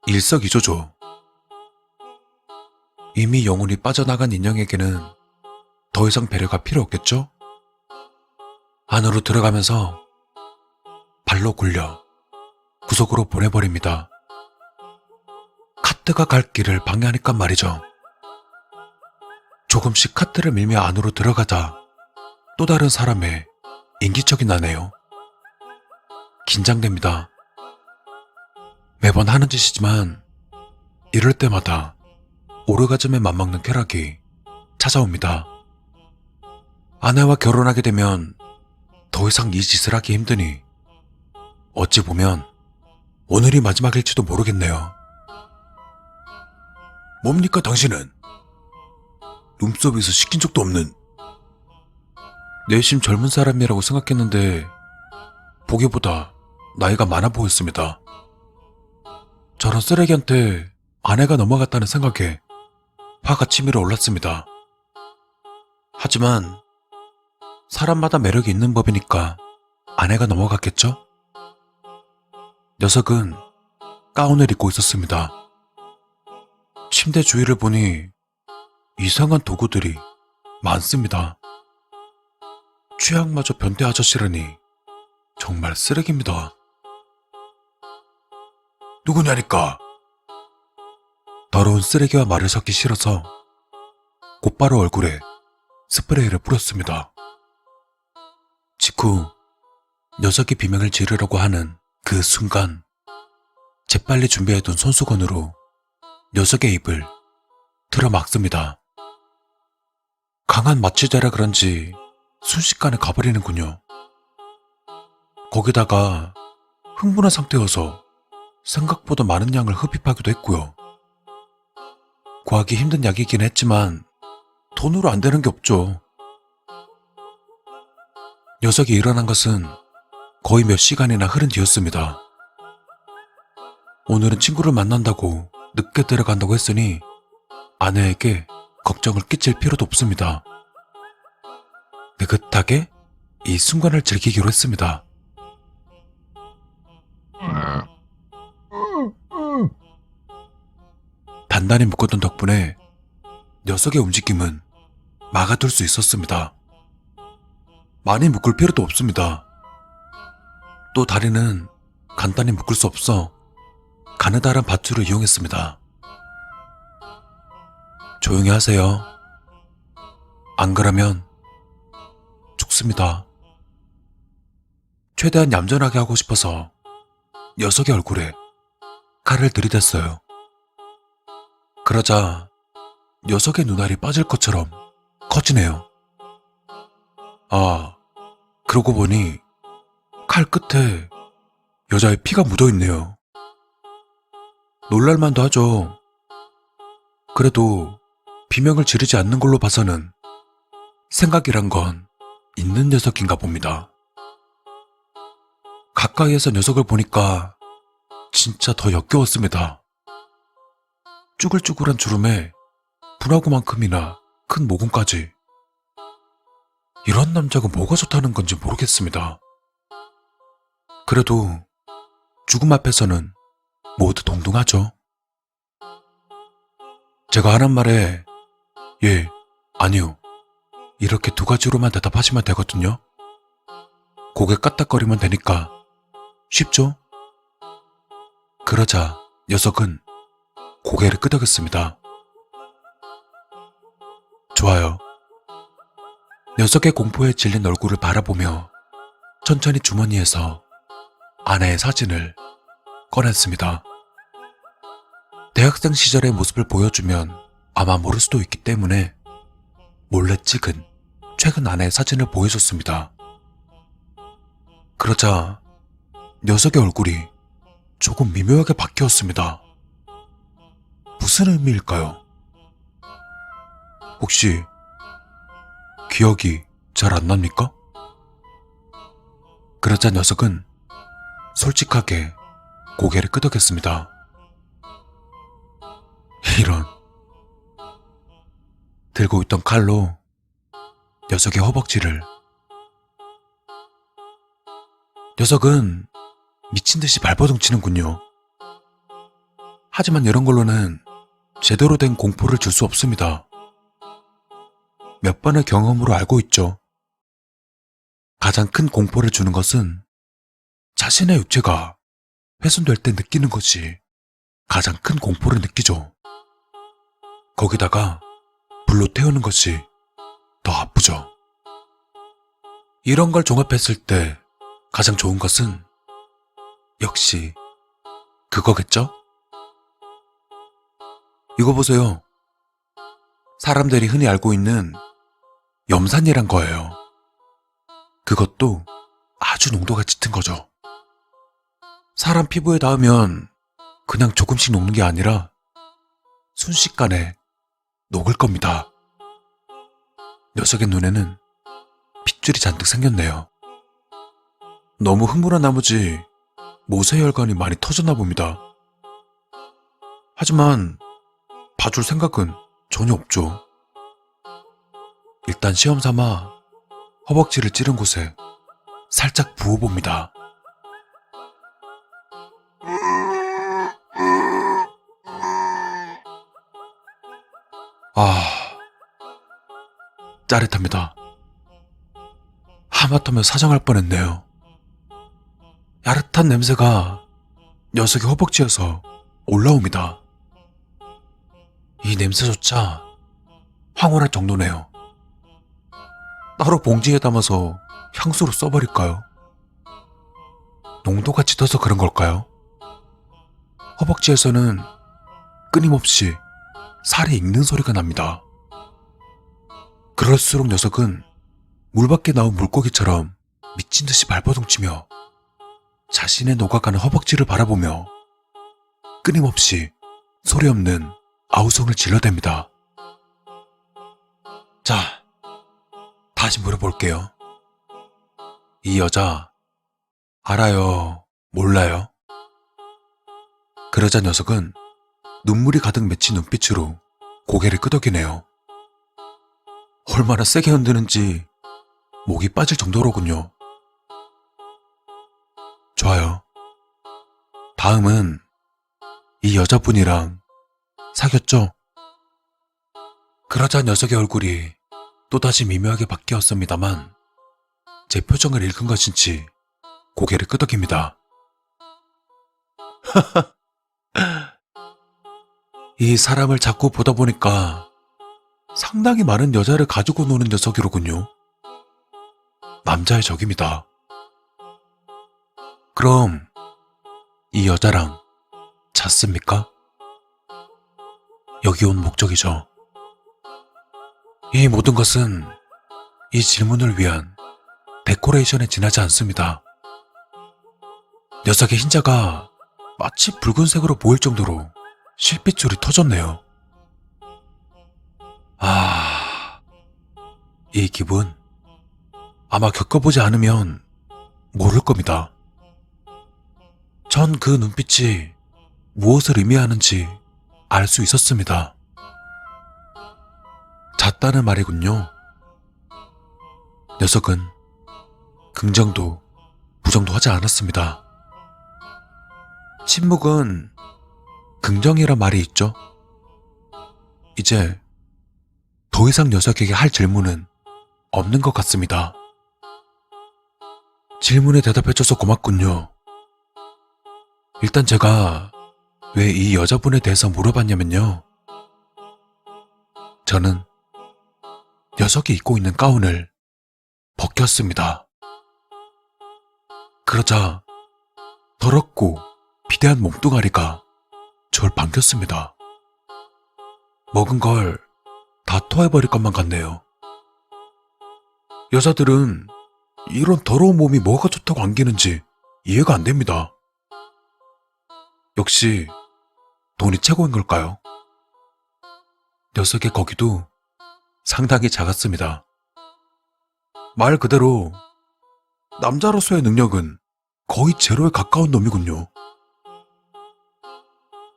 일석이조죠. 이미 영혼이 빠져나간 인형에게는 더 이상 배려가 필요 없겠죠? 안으로 들어가면서 발로 굴려 구석으로 보내버립니다. 카트가 갈 길을 방해하니까 말이죠. 조금씩 카트를 밀며 안으로 들어가자 또 다른 사람의 인기척이 나네요. 긴장됩니다. 매번 하는 짓이지만 이럴 때마다 오르가즘에 맞먹는 쾌락이 찾아옵니다. 아내와 결혼하게 되면 더 이상 이 짓을 하기 힘드니 어찌 보면 오늘이 마지막일지도 모르겠네요. 뭡니까 당신은? 룸서비스 시킨 적도 없는. 내심 젊은 사람이라고 생각했는데 보기보다 나이가 많아 보였습니다. 저런 쓰레기한테 아내가 넘어갔다는 생각에 화가 치밀어 올랐습니다. 하지만 사람마다 매력이 있는 법이니까 아내가 넘어갔겠죠? 녀석은 가운을 입고 있었습니다. 침대 주위를 보니 이상한 도구들이 많습니다. 취향마저 변태 아저씨라니 정말 쓰레기입니다. 누구냐니까? 더러운 쓰레기와 말을 섞기 싫어서 곧바로 얼굴에 스프레이를 뿌렸습니다. 직후 녀석이 비명을 지르려고 하는 그 순간 재빨리 준비해둔 손수건으로 녀석의 입을 틀어막습니다. 강한 마취제라 그런지 순식간에 가버리는군요. 거기다가 흥분한 상태여서 생각보다 많은 양을 흡입하기도 했고요. 구하기 힘든 약이긴 했지만 돈으로 안 되는 게 없죠. 녀석이 일어난 것은 거의 몇 시간이나 흐른 뒤였습니다. 오늘은 친구를 만난다고 늦게 들어간다고 했으니 아내에게 걱정을 끼칠 필요도 없습니다. 느긋하게 이 순간을 즐기기로 했습니다. 단단히 묶어둔 덕분에 녀석의 움직임은 막아둘 수 있었습니다. 많이 묶을 필요도 없습니다. 또 다리는 간단히 묶을 수 없어 가느다란 밧줄을 이용했습니다. 조용히 하세요. 안 그러면 죽습니다. 최대한 얌전하게 하고 싶어서 녀석의 얼굴에 칼을 들이댔어요. 그러자 녀석의 눈알이 빠질 것처럼 커지네요. 아, 그러고 보니 칼 끝에 여자의 피가 묻어있네요. 놀랄만도 하죠. 그래도 비명을 지르지 않는 걸로 봐서는 생각이란 건 있는 녀석인가 봅니다. 가까이에서 녀석을 보니까 진짜 더 역겨웠습니다. 쭈글쭈글한 주름에 분화구만큼이나 큰 모공까지. 이런 남자가 뭐가 좋다는 건지 모르겠습니다. 그래도 죽음 앞에서는 모두 동등하죠. 제가 하는 말에 예, 아니요, 이렇게 두 가지로만 대답하시면 되거든요. 고개 까딱거리면 되니까 쉽죠? 그러자 녀석은 고개를 끄덕였습니다. 좋아요. 녀석의 공포에 질린 얼굴을 바라보며 천천히 주머니에서 아내의 사진을 꺼냈습니다. 대학생 시절의 모습을 보여주면 아마 모를 수도 있기 때문에 몰래 찍은 최근 아내의 사진을 보여줬습니다. 그러자 녀석의 얼굴이 조금 미묘하게 바뀌었습니다. 무슨 의미일까요? 혹시 기억이 잘 안 납니까? 그러자 녀석은 솔직하게 고개를 끄덕였습니다. 이런. 들고 있던 칼로 녀석의 허벅지를. 녀석은 미친 듯이 발버둥치는군요. 하지만 이런 걸로는 제대로 된 공포를 줄 수 없습니다. 몇 번의 경험으로 알고 있죠. 가장 큰 공포를 주는 것은 자신의 육체가 훼손될 때 느끼는 것이 가장 큰 공포를 느끼죠. 거기다가 불로 태우는 것이 더 아프죠. 이런 걸 종합했을 때 가장 좋은 것은 역시 그거겠죠? 이거 보세요. 사람들이 흔히 알고 있는 염산이란 거예요. 그것도 아주 농도가 짙은 거죠. 사람 피부에 닿으면 그냥 조금씩 녹는 게 아니라 순식간에 녹을 겁니다. 녀석의 눈에는 핏줄이 잔뜩 생겼네요. 너무 흥분한 나머지 모세혈관이 많이 터졌나 봅니다. 하지만 봐줄 생각은 전혀 없죠. 일단 시험 삼아 허벅지를 찌른 곳에 살짝 부어봅니다. 짜릿합니다. 하마터면 사정할 뻔했네요. 야릇한 냄새가 녀석의 허벅지에서 올라옵니다. 이 냄새조차 황홀할 정도네요. 따로 봉지에 담아서 향수로 써버릴까요? 농도가 짙어서 그런 걸까요? 허벅지에서는 끊임없이 살이 익는 소리가 납니다. 그럴수록 녀석은 물 밖에 나온 물고기처럼 미친 듯이 발버둥치며 자신의 녹아가는 허벅지를 바라보며 끊임없이 소리 없는 아우성을 질러댑니다. 자, 다시 물어볼게요. 이 여자 알아요? 몰라요? 그러자 녀석은 눈물이 가득 맺힌 눈빛으로 고개를 끄덕이네요. 얼마나 세게 흔드는지 목이 빠질 정도로군요. 좋아요. 다음은 이 여자분이랑 사귀었죠? 그러자 녀석의 얼굴이 또다시 미묘하게 바뀌었습니다만 제 표정을 읽은 것인지 고개를 끄덕입니다. 이 사람을 자꾸 보다 보니까 상당히 많은 여자를 가지고 노는 녀석이로군요. 남자의 적입니다. 그럼 이 여자랑 잤습니까? 여기 온 목적이죠. 이 모든 것은 이 질문을 위한 데코레이션에 지나지 않습니다. 녀석의 흰자가 마치 붉은색으로 보일 정도로 실핏줄이 터졌네요. 이 기분 아마 겪어보지 않으면 모를 겁니다. 전 그 눈빛이 무엇을 의미하는지 알 수 있었습니다. 잤다는 말이군요. 녀석은 긍정도 부정도 하지 않았습니다. 침묵은 긍정이란 말이 있죠. 이제 더 이상 녀석에게 할 질문은 없는 것 같습니다. 질문에 대답해줘서 고맙군요. 일단 제가 왜 이 여자분에 대해서 물어봤냐면요. 저는 녀석이 입고 있는 가운을 벗겼습니다. 그러자 더럽고 비대한 몸뚱아리가 절 반겼습니다. 먹은 걸 다 토해버릴 것만 같네요. 여자들은 이런 더러운 몸이 뭐가 좋다고 안기는지 이해가 안 됩니다. 역시 돈이 최고인 걸까요? 녀석의 거기도 상당히 작았습니다. 말 그대로 남자로서의 능력은 거의 제로에 가까운 놈이군요.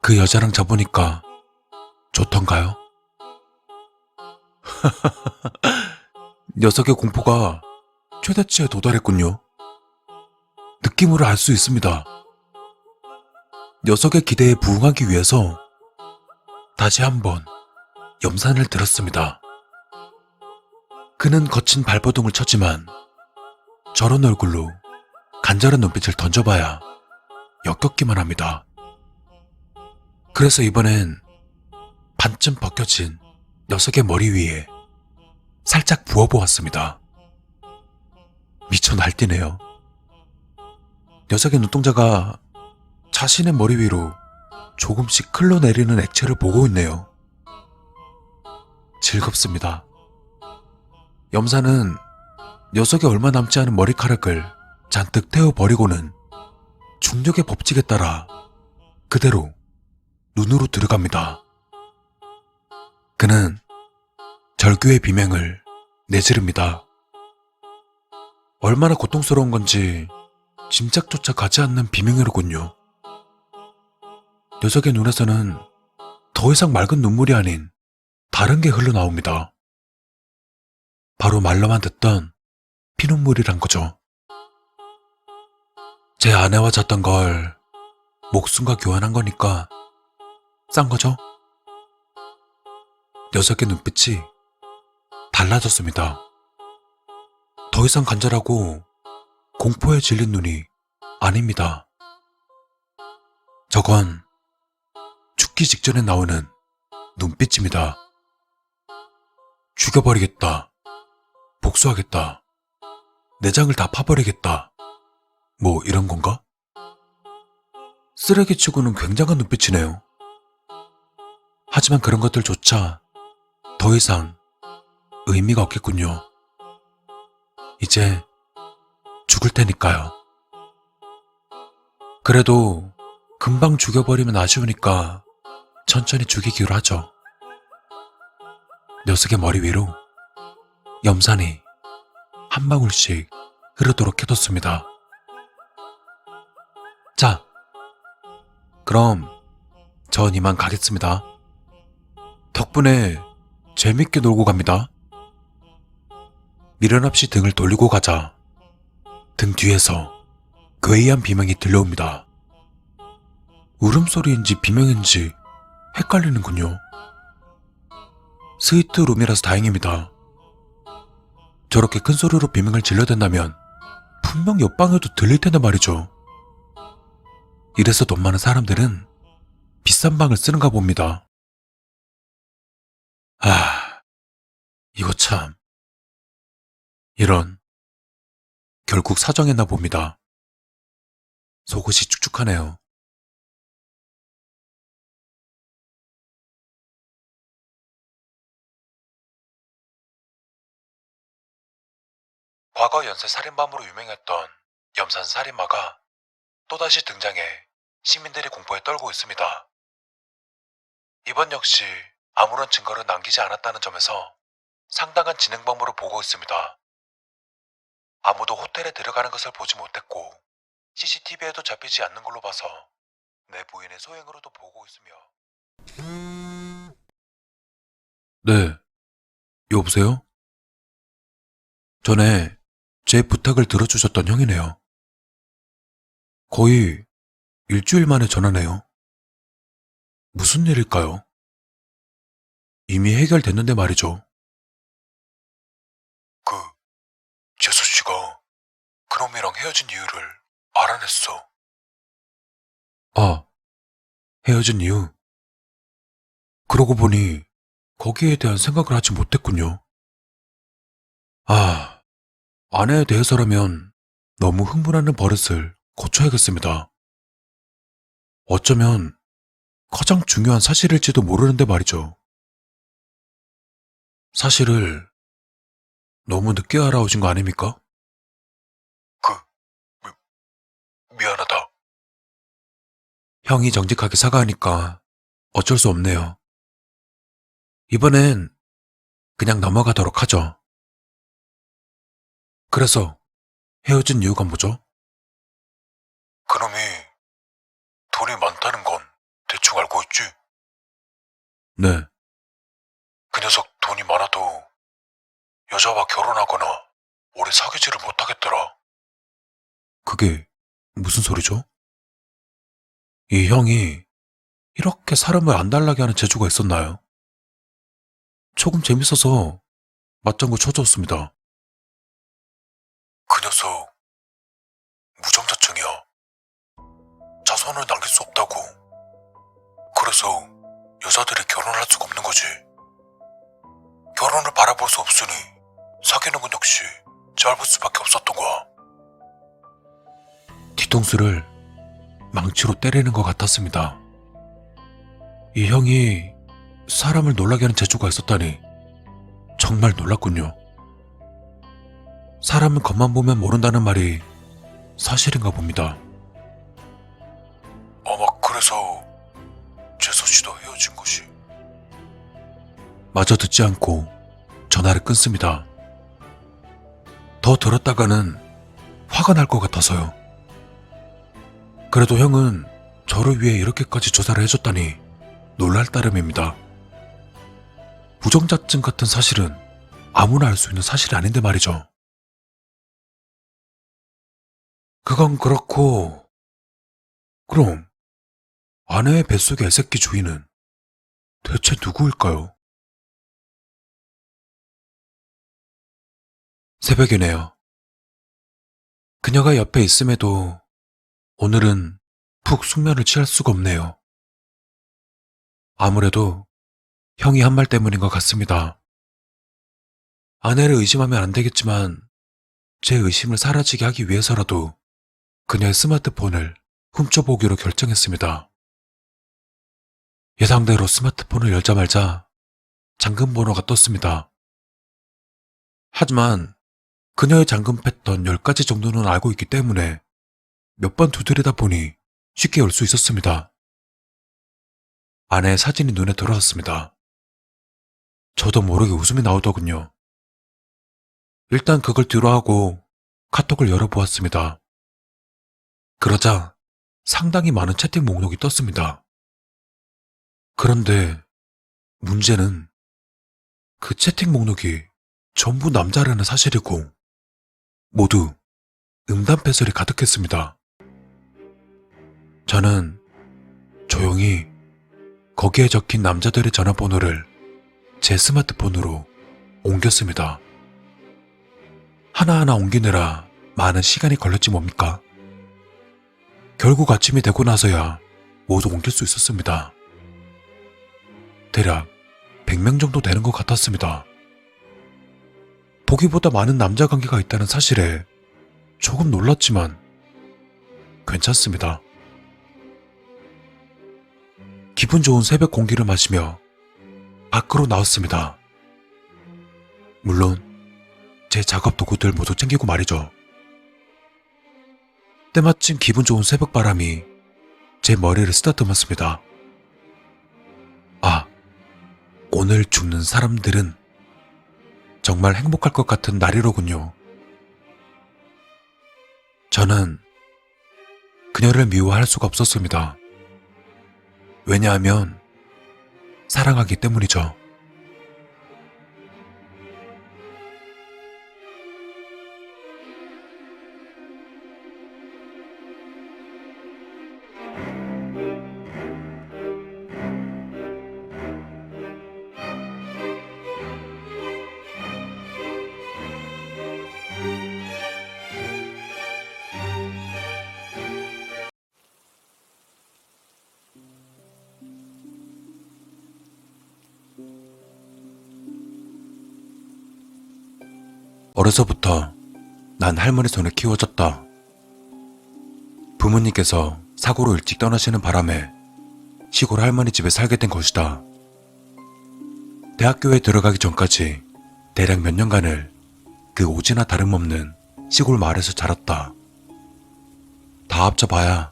그 여자랑 자보니까 좋던가요? 녀석의 공포가 최대치에 도달했군요. 느낌으로 알 수 있습니다. 녀석의 기대에 부응하기 위해서 다시 한번 염산을 들었습니다. 그는 거친 발버둥을 쳤지만 저런 얼굴로 간절한 눈빛을 던져봐야 역겹기만 합니다. 그래서 이번엔 반쯤 벗겨진 녀석의 머리 위에 살짝 부어보았습니다. 미쳐 날뛰네요. 녀석의 눈동자가 자신의 머리 위로 조금씩 흘러내리는 액체를 보고 있네요. 즐겁습니다. 염산은 녀석의 얼마 남지 않은 머리카락을 잔뜩 태워버리고는 중력의 법칙에 따라 그대로 눈으로 들어갑니다. 그는 절규의 비명을 내지릅니다. 얼마나 고통스러운 건지 짐작조차 가지 않는 비명이로군요. 녀석의 눈에서는 더 이상 맑은 눈물이 아닌 다른 게 흘러나옵니다. 바로 말로만 듣던 피눈물이란 거죠. 제 아내와 잤던 걸 목숨과 교환한 거니까 싼 거죠? 녀석의 눈빛이 달라졌습니다. 더 이상 간절하고 공포에 질린 눈이 아닙니다. 저건 죽기 직전에 나오는 눈빛입니다. 죽여버리겠다. 복수하겠다. 내장을 다 파버리겠다. 뭐 이런 건가? 쓰레기치고는 굉장한 눈빛이네요. 하지만 그런 것들조차 더 이상 의미가 없겠군요. 이제 죽을 테니까요. 그래도 금방 죽여버리면 아쉬우니까 천천히 죽이기로 하죠. 녀석의 머리 위로 염산이 한 방울씩 흐르도록 해뒀습니다. 자, 그럼 전 이만 가겠습니다. 덕분에 재밌게 놀고 갑니다. 미련 없이 등을 돌리고 가자 등 뒤에서 괴이한 비명이 들려옵니다. 울음소리인지 비명인지 헷갈리는군요. 스위트룸이라서 다행입니다. 저렇게 큰 소리로 비명을 질러댄다면 분명 옆방에도 들릴 텐데 말이죠. 이래서 돈 많은 사람들은 비싼 방을 쓰는가 봅니다. 이거 참. 이런. 결국 사정했나 봅니다. 속옷이 축축하네요. 과거 연쇄 살인범으로 유명했던 염산 살인마가 또다시 등장해 시민들이 공포에 떨고 있습니다. 이번 역시 아무런 증거를 남기지 않았다는 점에서 상당한 진행범으로 보고 있습니다. 아무도 호텔에 들어가는 것을 보지 못했고 CCTV에도 잡히지 않는 걸로 봐서 내 부인의 소행으로도 보고 있으며. 네, 여보세요? 전에 제 부탁을 들어주셨던 형이네요. 거의 일주일 만에 전화네요. 무슨 일일까요? 이미 해결됐는데 말이죠. 재수 씨가 그놈이랑 헤어진 이유를 알아냈어. 아, 헤어진 이유? 그러고 보니 거기에 대한 생각을 하지 못했군요. 아, 아내에 대해서라면 너무 흥분하는 버릇을 고쳐야겠습니다. 어쩌면 가장 중요한 사실일지도 모르는데 말이죠. 사실을 너무 늦게 알아오신 거 아닙니까? 미안하다. 형이 정직하게 사과하니까 어쩔 수 없네요. 이번엔 그냥 넘어가도록 하죠. 그래서 헤어진 이유가 뭐죠? 그놈이 돈이 많다는 건 대충 알고 있지? 네. 그 녀석 돈이 많아도 여자와 결혼하거나 오래 사귀지를 못하겠더라. 그게 무슨 소리죠? 이 형이 이렇게 사람을 안 달라게 하는 재주가 있었나요? 조금 재밌어서 맞장구 쳐줬습니다. 그 녀석 무정자증이야. 자손을 남길 수 없다고. 그래서 여자들이 결혼할 수가 없는 거지. 결혼을 바라볼 수 없으니 사귀는 건 역시 짧을 수밖에 없었던 거야. 뒤통수를 망치로 때리는 것 같았습니다. 이 형이 사람을 놀라게 하는 재주가 있었다니 정말 놀랐군요. 사람은 겉만 보면 모른다는 말이 사실인가 봅니다. 아마 그래서 재수 씨도 헤어진 것이. 마저 듣지 않고 전화를 끊습니다. 더 들었다가는 화가 날 것 같아서요. 그래도 형은 저를 위해 이렇게까지 조사를 해줬다니 놀랄 따름입니다. 부정자증 같은 사실은 아무나 알 수 있는 사실이 아닌데 말이죠. 그건 그렇고, 그럼 아내의 뱃속의 애새끼 주인은 대체 누구일까요? 새벽이네요. 그녀가 옆에 있음에도 오늘은 푹 숙면을 취할 수가 없네요. 아무래도 형이 한 말 때문인 것 같습니다. 아내를 의심하면 안 되겠지만 제 의심을 사라지게 하기 위해서라도 그녀의 스마트폰을 훔쳐보기로 결정했습니다. 예상대로 스마트폰을 열자마자 잠금 번호가 떴습니다. 하지만 그녀의 잠금 패턴 10가지 정도는 알고 있기 때문에 몇 번 두드리다 보니 쉽게 열 수 있었습니다. 아내의 사진이 눈에 들어왔습니다. 저도 모르게 웃음이 나오더군요. 일단 그걸 뒤로하고 카톡을 열어보았습니다. 그러자 상당히 많은 채팅 목록이 떴습니다. 그런데 문제는 그 채팅 목록이 전부 남자라는 사실이고 모두 음담패설이 가득했습니다. 저는 조용히 거기에 적힌 남자들의 전화번호를 제 스마트폰으로 옮겼습니다. 하나하나 옮기느라 많은 시간이 걸렸지 뭡니까? 결국 아침이 되고 나서야 모두 옮길 수 있었습니다. 대략 100명 정도 되는 것 같았습니다. 보기보다 많은 남자 관계가 있다는 사실에 조금 놀랐지만 괜찮습니다. 기분 좋은 새벽 공기를 마시며 밖으로 나왔습니다. 물론 제 작업 도구들 모두 챙기고 말이죠. 때마침 기분 좋은 새벽 바람이 제 머리를 쓰다듬었습니다. 아, 오늘 죽는 사람들은 정말 행복할 것 같은 날이로군요. 저는 그녀를 미워할 수가 없었습니다. 왜냐하면 사랑하기 때문이죠. 어려서부터 난 할머니 손에 키워졌다. 부모님께서 사고로 일찍 떠나시는 바람에 시골 할머니 집에 살게 된 것이다. 대학교에 들어가기 전까지 대략 몇 년간을 그 오지나 다름없는 시골 마을에서 자랐다. 다 합쳐봐야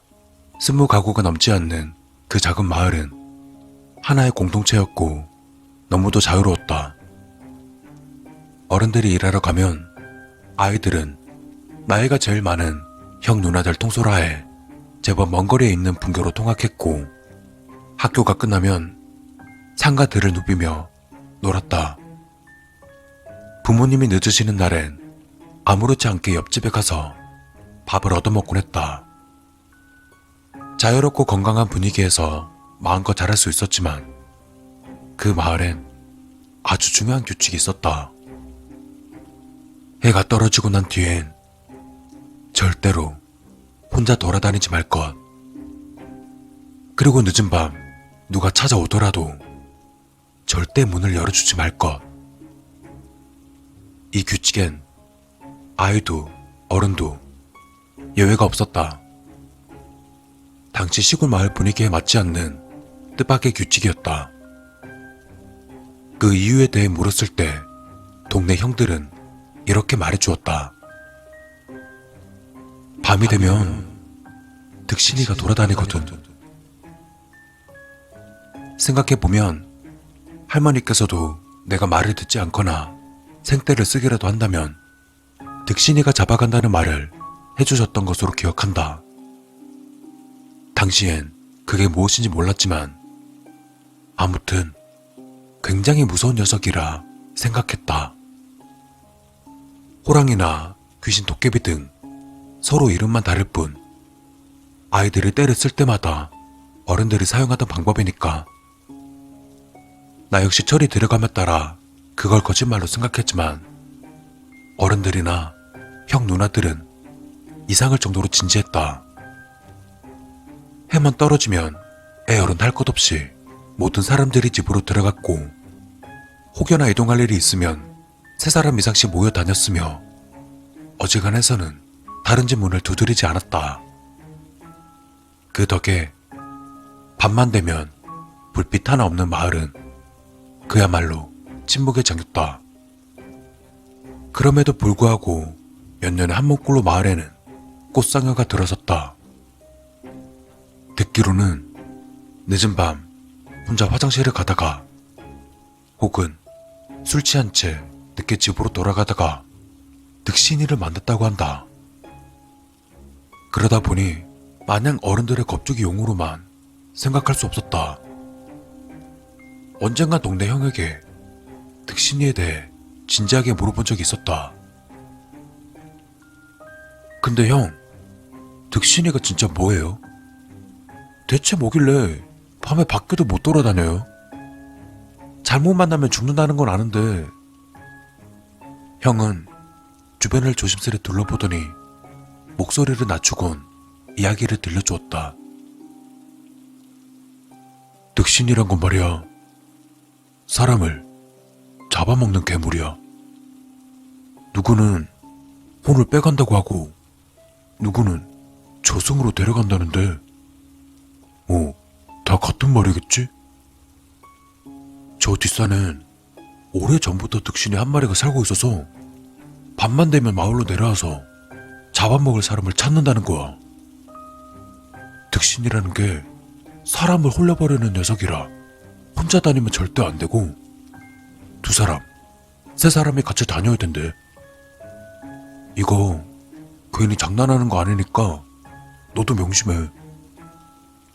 20가구가 넘지 않는 그 작은 마을은 하나의 공동체였고 너무도 자유로웠다. 어른들이 일하러 가면 아이들은 나이가 제일 많은 형 누나들 통솔하에 제법 먼 거리에 있는 분교로 통학했고 학교가 끝나면 상가들을 누비며 놀았다. 부모님이 늦으시는 날엔 아무렇지 않게 옆집에 가서 밥을 얻어먹곤 했다. 자유롭고 건강한 분위기에서 마음껏 자랄 수 있었지만 그 마을엔 아주 중요한 규칙이 있었다. 해가 떨어지고 난 뒤엔 절대로 혼자 돌아다니지 말 것. 그리고 늦은 밤 누가 찾아오더라도 절대 문을 열어주지 말 것. 이 규칙엔 아이도 어른도 예외가 없었다. 당시 시골 마을 분위기에 맞지 않는 뜻밖의 규칙이었다. 그 이유에 대해 물었을 때 동네 형들은 이렇게 말해주었다. 밤이 되면 득신이가 돌아다니거든. 생각해보면 할머니께서도 내가 말을 듣지 않거나 생떼를 쓰기라도 한다면 득신이가 잡아간다는 말을 해주셨던 것으로 기억한다. 당시엔 그게 무엇인지 몰랐지만 아무튼 굉장히 무서운 녀석이라 생각했다. 호랑이나 귀신 도깨비 등 서로 이름만 다를 뿐 아이들이 때를 쓸 때마다 어른들이 사용하던 방법이니까 나 역시 철이 들어감에 따라 그걸 거짓말로 생각했지만 어른들이나 형 누나들은 이상할 정도로 진지했다. 해만 떨어지면 애어른 할 것 없이 모든 사람들이 집으로 들어갔고 혹여나 이동할 일이 있으면 3사람 이상씩 모여 다녔으며 어지간해서는 다른 집 문을 두드리지 않았다. 그 덕에 밤만 되면 불빛 하나 없는 마을은 그야말로 침묵에 잠겼다. 그럼에도 불구하고 몇 년의 한문골로 마을에는 꽃상여가 들어섰다. 듣기로는 늦은 밤 혼자 화장실을 가다가 혹은 술 취한 채 늦게 집으로 돌아가다가 득신이를 만났다고 한다. 그러다 보니 마냥 어른들의 겁주기 용으로만 생각할 수 없었다. 언젠가 동네 형에게 득신이에 대해 진지하게 물어본 적이 있었다. 근데 형, 득신이가 진짜 뭐예요? 대체 뭐길래 밤에 밖에도 못 돌아다녀요? 잘못 만나면 죽는다는 건 아는데. 형은 주변을 조심스레 둘러보더니 목소리를 낮추곤 이야기를 들려주었다. 득신이란 건 말이야, 사람을 잡아먹는 괴물이야. 누구는 혼을 빼간다고 하고 누구는 저승으로 데려간다는데 다 같은 말이겠지? 저 뒷산엔 오래전부터 득신이 한 마리가 살고 있어서 밤만 되면 마을로 내려와서 잡아먹을 사람을 찾는다는 거야. 득신이라는 게 사람을 홀려버리는 녀석이라 혼자 다니면 절대 안 되고 두 사람, 세 사람이 같이 다녀야 된대. 이거 괜히 장난하는 거 아니니까 너도 명심해.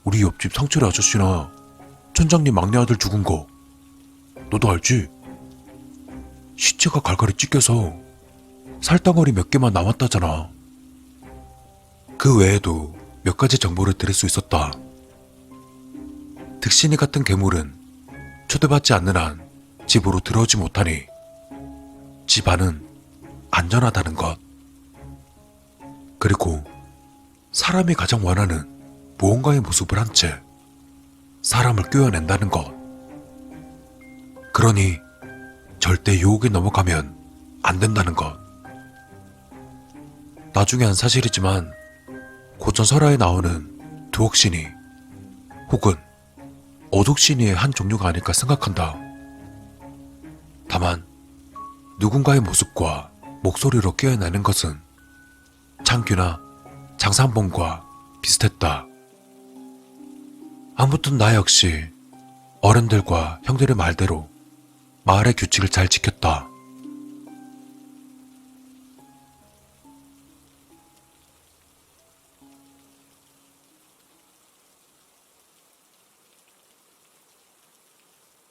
우리 옆집 상철이 아저씨나 천장님 막내 아들 죽은 거 너도 알지? 시체가 갈갈이 찢겨서 살덩어리 몇 개만 남았다잖아. 그 외에도 몇 가지 정보를 들을 수 있었다. 득신이 같은 괴물은 초대받지 않는 한 집으로 들어오지 못하니 집 안은 안전하다는 것. 그리고 사람이 가장 원하는 무언가의 모습을 한 채 사람을 꿰어낸다는 것. 그러니 절대 유혹에 넘어가면 안 된다는 것. 나중에 한 사실이지만 고전 설화에 나오는 두옥신이 혹은 어둑신이의 한 종류가 아닐까 생각한다. 다만 누군가의 모습과 목소리로 꿰어내는 것은 창규나 장산봉과 비슷했다. 아무튼 나 역시 어른들과 형들의 말대로 마을의 규칙을 잘 지켰다.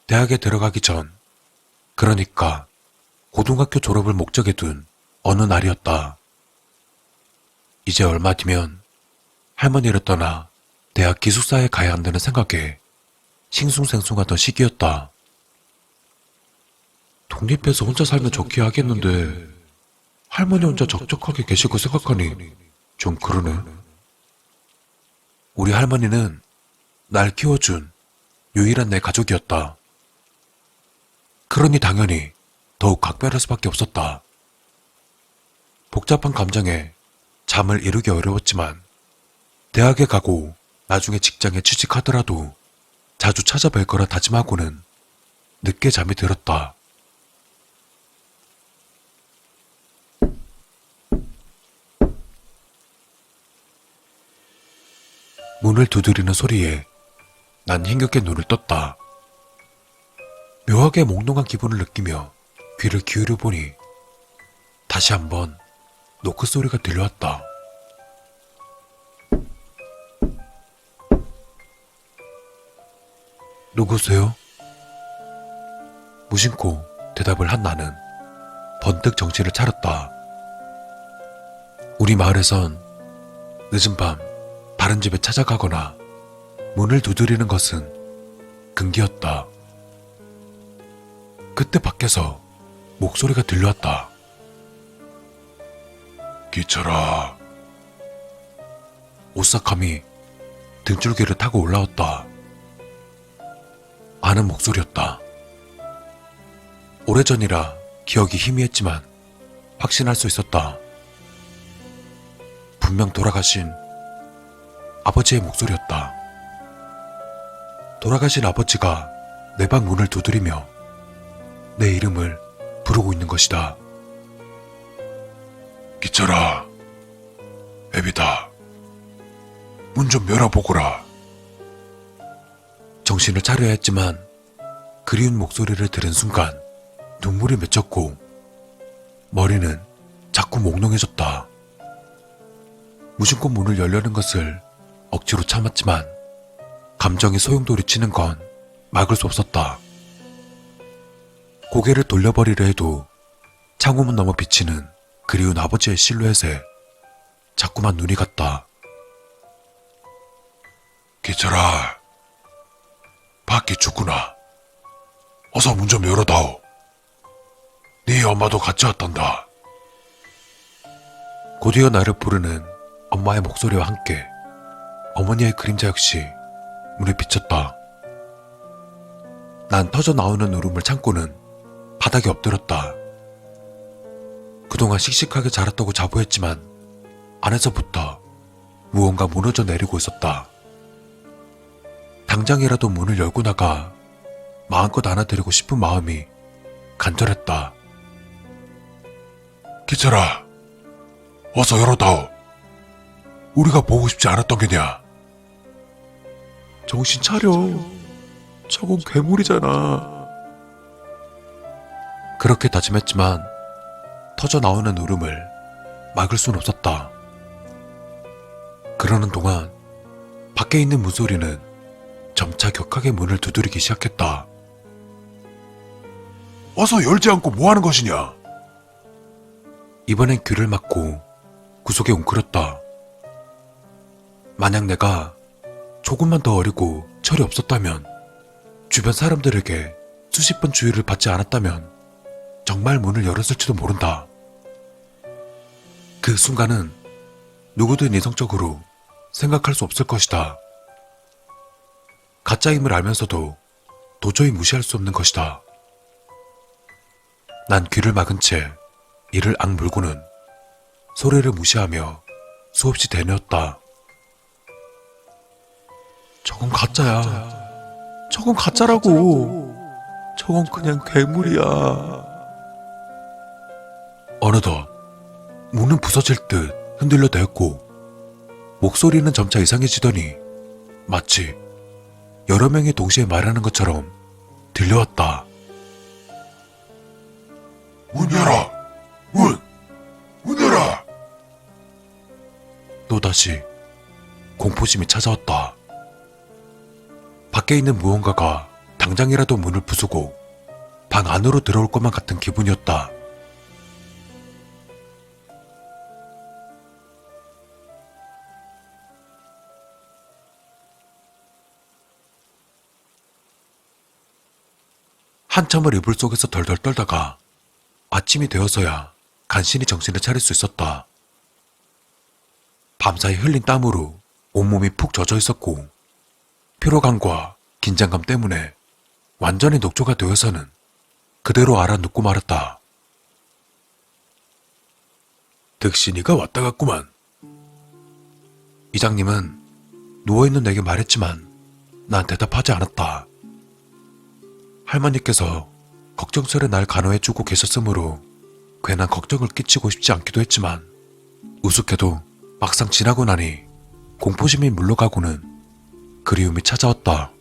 대학에 들어가기 전, 그러니까 고등학교 졸업을 목적에 둔 어느 날이었다. 이제 얼마 뒤면 할머니를 떠나 대학 기숙사에 가야 한다는 생각에 싱숭생숭하던 시기였다. 독립해서 혼자 살면 좋게 하겠는데 할머니 혼자 적적하게 계실 거 생각하니 좀 그러네. 우리 할머니는 날 키워준 유일한 내 가족이었다. 그러니 당연히 더욱 각별할 수밖에 없었다. 복잡한 감정에 잠을 이루기 어려웠지만 대학에 가고 나중에 직장에 취직하더라도 자주 찾아뵐 거라 다짐하고는 늦게 잠이 들었다. 문을 두드리는 소리에 난 힘겹게 눈을 떴다. 묘하게 몽롱한 기분을 느끼며 귀를 기울여 보니 다시 한번 노크 소리가 들려왔다. 누구세요? 무심코 대답을 한 나는 번뜩 정신을 차렸다. 우리 마을에선 늦은 밤 다른 집에 찾아가거나 문을 두드리는 것은 금기였다. 그때 밖에서 목소리가 들려왔다. 기철아. 오싹함이 등줄기를 타고 올라왔다. 아는 목소리였다. 오래전이라 기억이 희미했지만 확신할 수 있었다. 분명 돌아가신 아버지의 목소리였다. 돌아가신 아버지가 내 방 문을 두드리며 내 이름을 부르고 있는 것이다. 기철아, 애비다. 문 좀 열어보거라. 정신을 차려야 했지만 그리운 목소리를 들은 순간 눈물이 맺혔고 머리는 자꾸 몽롱해졌다. 무심코 문을 열려는 것을 억지로 참았지만 감정이 소용돌이치는 건 막을 수 없었다. 고개를 돌려버리려 해도 창호문 너머 비치는 그리운 아버지의 실루엣에 자꾸만 눈이 갔다. 기철아, 밖에 춥구나. 어서 문 좀 열어다오. 네 엄마도 같이 왔단다. 곧이어 나를 부르는 엄마의 목소리와 함께 어머니의 그림자 역시 눈에 비쳤다. 난 터져 나오는 울음을 참고는 바닥에 엎드렸다. 그동안 씩씩하게 자랐다고 자부했지만 안에서부터 무언가 무너져 내리고 있었다. 당장이라도 문을 열고 나가 마음껏 안아드리고 싶은 마음이 간절했다. 기철아, 어서 열어다오. 우리가 보고 싶지 않았던 게냐. 정신 차려. 저건 괴물이잖아. 그렇게 다짐했지만 터져 나오는 울음을 막을 순 없었다. 그러는 동안 밖에 있는 문소리는 점차 격하게 문을 두드리기 시작했다. 어서 열지 않고 뭐하는 것이냐. 이번엔 귀를 막고 구석에 웅크렸다. 만약 내가 조금만 더 어리고 철이 없었다면, 주변 사람들에게 수십 번 주의를 받지 않았다면 정말 문을 열었을지도 모른다. 그 순간은 누구든 이성적으로 생각할 수 없을 것이다. 가짜임을 알면서도 도저히 무시할 수 없는 것이다. 난 귀를 막은 채 이를 악물고는 소리를 무시하며 수없이 되뇌었다. 저건 가짜야. 저건 가짜라고. 저건 그냥 괴물이야. 어느덧 문은 부서질 듯 흔들려 대었고 목소리는 점차 이상해지더니 마치 여러 명이 동시에 말하는 것처럼 들려왔다. 문 열어! 문 열어! 또다시 공포심이 찾아왔다. 밖에 있는 무언가가 당장이라도 문을 부수고 방 안으로 들어올 것만 같은 기분이었다. 한참을 이불 속에서 덜덜 떨다가 아침이 되어서야 간신히 정신을 차릴 수 있었다. 밤사이 흘린 땀으로 온몸이 푹 젖어 있었고 피로감과 긴장감 때문에 완전히 녹초가 되어서는 그대로 알아눕고 말았다. 득신이가 왔다 갔구만. 이장님은 누워있는 내게 말했지만 난 대답하지 않았다. 할머니께서 걱정스레 날 간호해주고 계셨으므로 괜한 걱정을 끼치고 싶지 않기도 했지만 우습게도 막상 지나고 나니 공포심이 물러가고는 그리움이 찾아왔다.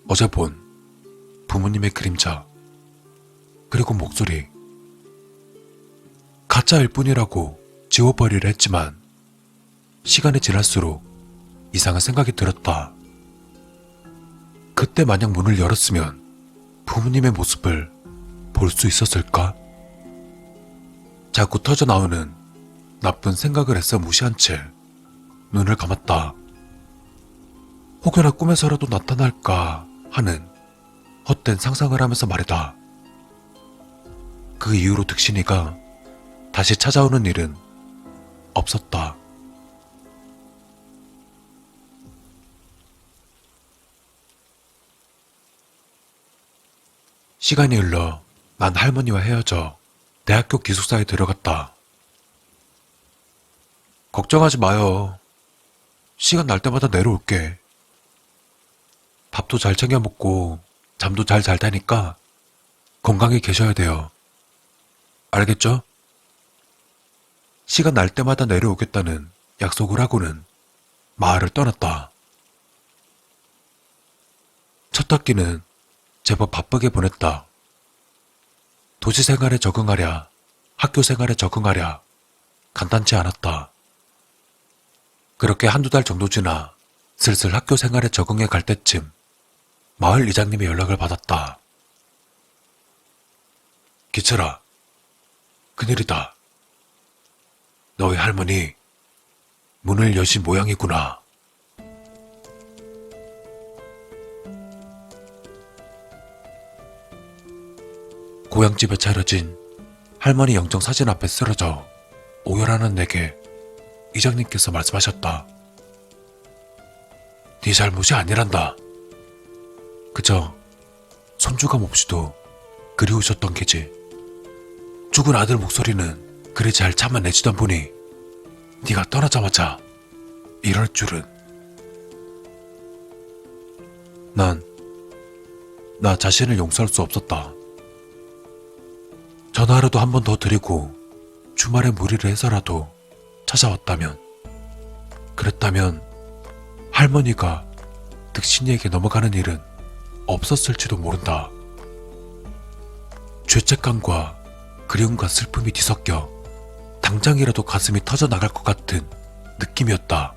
어제 본 부모님의 그림자, 그리고 목소리. 가짜일 뿐이라고 지워버리려 했지만 시간이 지날수록 이상한 생각이 들었다. 그때 만약 문을 열었으면 부모님의 모습을 볼 수 있었을까? 자꾸 터져나오는 나쁜 생각을 애써 무시한 채 눈을 감았다. 혹여나 꿈에서라도 나타날까 하는 헛된 상상을 하면서 말이다. 그 이후로 득신이가 다시 찾아오는 일은 없었다. 시간이 흘러 난 할머니와 헤어져 대학교 기숙사에 들어갔다. 걱정하지 마요. 시간 날 때마다 내려올게. 밥도 잘 챙겨 먹고 잠도 잘 잘 테니까 건강히 계셔야 돼요. 알겠죠? 시간 날 때마다 내려오겠다는 약속을 하고는 마을을 떠났다. 첫 학기는 제법 바쁘게 보냈다. 도시 생활에 적응하랴, 학교 생활에 적응하랴 간단치 않았다. 그렇게 한두 달 정도 지나 슬슬 학교 생활에 적응해 갈 때쯤 마을 이장님의 연락을 받았다. 기철아, 큰일이다. 너희 할머니 문을 여신 모양이구나. 고향집에 차려진 할머니 영정 사진 앞에 쓰러져 오열하는 내게 이장님께서 말씀하셨다. 네 잘못이 아니란다. 그저 손주감 없이도 그리우셨던 게지. 죽은 아들 목소리는 그리 잘 참아내지던 분이 네가 떠나자마자 이럴 줄은. 난 나 자신을 용서할 수 없었다. 전화라도 한 번 더 드리고 주말에 무리를 해서라도 찾아왔다면, 그랬다면 할머니가 득신이에게 넘어가는 일은 없었을지도 모른다. 죄책감과 그리움과 슬픔이 뒤섞여 당장이라도 가슴이 터져나갈 것 같은 느낌이었다.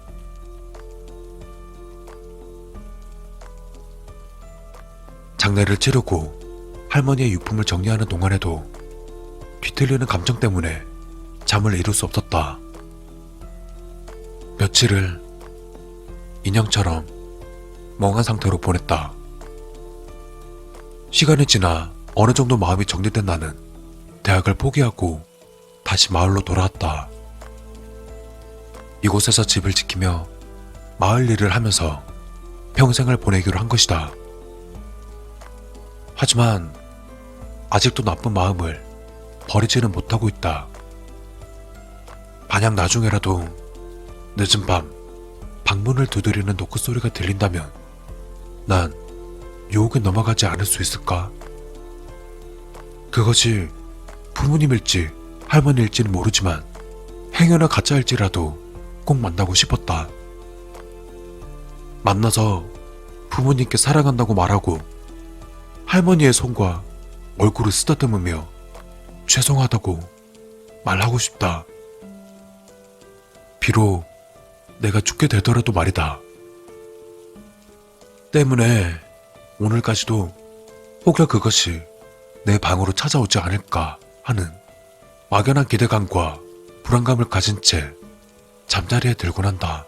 장례를 치르고 할머니의 유품을 정리하는 동안에도 뒤틀리는 감정 때문에 잠을 이룰 수 없었다. 며칠을 인형처럼 멍한 상태로 보냈다. 시간이 지나 어느 정도 마음이 정리된 나는 대학을 포기하고 다시 마을로 돌아왔다. 이곳에서 집을 지키며 마을 일을 하면서 평생을 보내기로 한 것이다. 하지만 아직도 나쁜 마음을 버리지는 못하고 있다. 만약 나중에라도 늦은 밤 방문을 두드리는 노크 소리가 들린다면 난 유혹에 넘어가지 않을 수 있을까? 그것이 부모님일지 할머니일지는 모르지만 행여나 가짜일지라도 꼭 만나고 싶었다. 만나서 부모님께 사랑한다고 말하고 할머니의 손과 얼굴을 쓰다듬으며 죄송하다고 말하고 싶다. 비록 내가 죽게 되더라도 말이다. 때문에 오늘까지도 혹여 그것이 내 방으로 찾아오지 않을까 하는 막연한 기대감과 불안감을 가진 채 잠자리에 들곤 한다.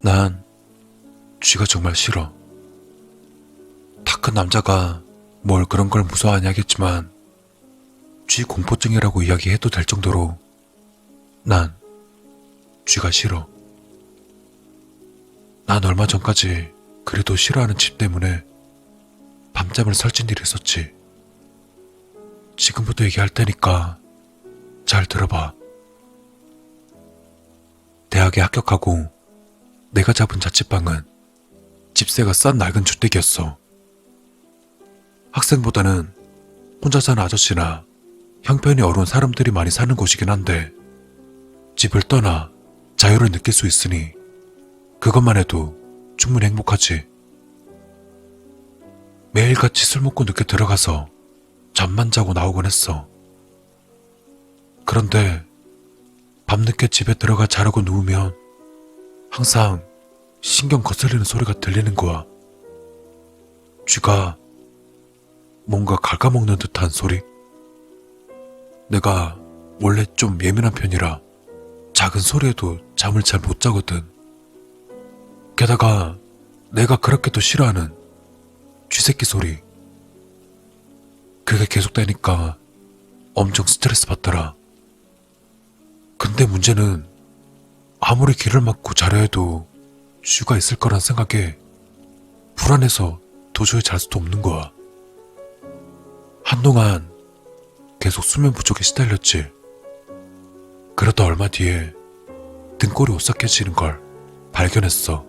난 쥐가 정말 싫어. 다 큰 남자가 뭘 그런 걸 무서워하냐겠지만 쥐 공포증이라고 이야기해도 될 정도로 난 쥐가 싫어. 난 얼마 전까지 그래도 싫어하는 집 때문에 밤잠을 설친 일이 있었지. 지금부터 얘기할 테니까 잘 들어봐. 대학에 합격하고 내가 잡은 자취방은 집세가 싼 낡은 주택이었어. 학생보다는 혼자 사는 아저씨나 형편이 어려운 사람들이 많이 사는 곳이긴 한데 집을 떠나 자유를 느낄 수 있으니 그것만 해도 충분히 행복하지. 매일같이 술 먹고 늦게 들어가서 잠만 자고 나오곤 했어. 그런데 밤늦게 집에 들어가 자려고 누우면 항상 신경 거슬리는 소리가 들리는 거야. 쥐가 뭔가 갉아먹는 듯한 소리? 내가 원래 좀 예민한 편이라 작은 소리에도 잠을 잘 못 자거든. 게다가 내가 그렇게도 싫어하는 쥐새끼 소리. 그게 계속되니까 엄청 스트레스 받더라. 근데 문제는 아무리 귀를 막고 자려 해도 쥐가 있을 거란 생각에 불안해서 도저히 잘 수도 없는 거야. 한동안 계속 수면 부족에 시달렸지. 그러다 얼마 뒤에 등골이 오싹해지는 걸 발견했어.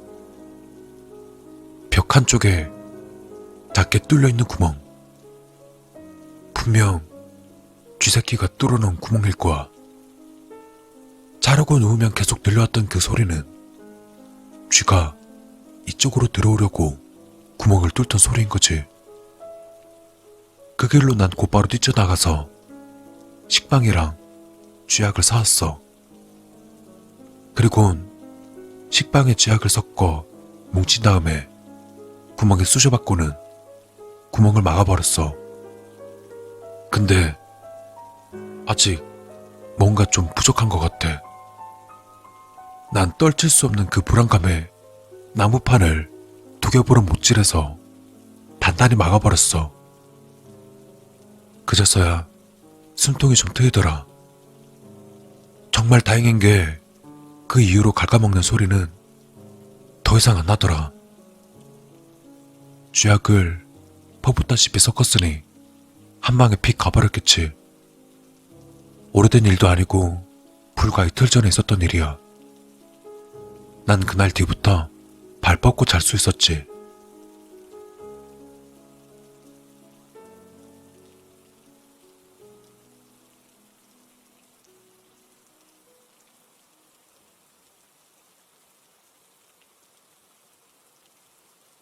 벽 한쪽에 작게 뚫려있는 구멍. 분명 쥐새끼가 뚫어놓은 구멍일 거야. 자려고 누우면 계속 들려왔던 그 소리는 쥐가 이쪽으로 들어오려고 구멍을 뚫던 소리인 거지. 그 길로 난 곧바로 뛰쳐나가서 식빵이랑 쥐약을 사왔어. 그리곤 식빵에 쥐약을 섞어 뭉친 다음에 구멍에 쑤셔박고는 구멍을 막아버렸어. 근데 아직 뭔가 좀 부족한 것 같아. 난 떨칠 수 없는 그 불안감에 나무판을 두 겹으로 못질해서 단단히 막아버렸어. 그제서야 숨통이 좀 트이더라. 정말 다행인 게 그 이후로 갉아먹는 소리는 더 이상 안 나더라. 쥐약을 퍼붓다시피 섞었으니 한 방에 픽 가버렸겠지. 오래된 일도 아니고 불과 이틀 전에 있었던 일이야. 난 그날 뒤부터 발 뻗고 잘 수 있었지.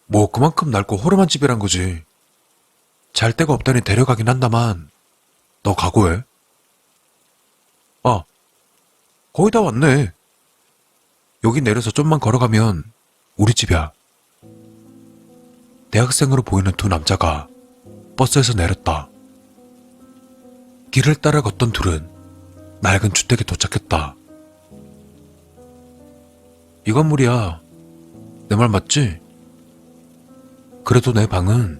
뭐 그만큼 낡고 허름한 집이란 거지. 잘 데가 없다니 데려가긴 한다만 너 각오해. 아, 거의 다 왔네. 여기 내려서 좀만 걸어가면 우리 집이야. 대학생으로 보이는 두 남자가 버스에서 내렸다. 길을 따라 걷던 둘은 낡은 주택에 도착했다. 이 건물이야. 내 말 맞지? 그래도 내 방은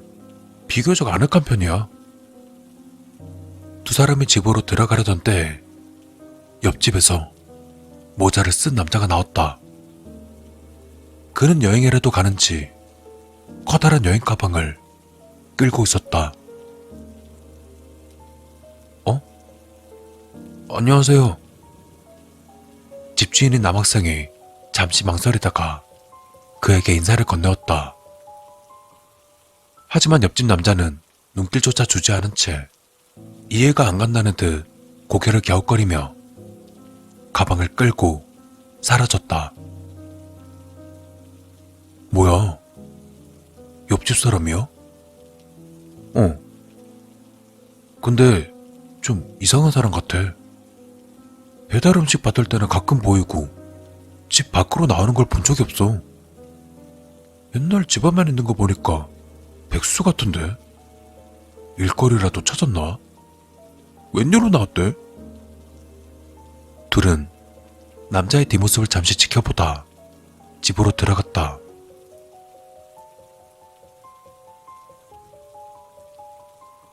비교적 아늑한 편이야. 두 사람이 집으로 들어가려던 때 옆집에서 모자를 쓴 남자가 나왔다. 그는 여행이라도 가는지 커다란 여행 가방을 끌고 있었다. 안녕하세요. 집주인인 남학생이 잠시 망설이다가 그에게 인사를 건네었다. 하지만 옆집 남자는 눈길조차 주지 않은 채 이해가 안 간다는 듯 고개를 갸웃거리며 가방을 끌고 사라졌다. 뭐야? 옆집 사람이야? 근데 좀 이상한 사람 같아. 배달 음식 받을 때는 가끔 보이고 집 밖으로 나오는 걸 본 적이 없어. 맨날 집 안만 있는 거 보니까 백수 같은데? 일거리라도 찾았나? 웬일로 나왔대? 둘은 남자의 뒷모습을 잠시 지켜보다 집으로 들어갔다.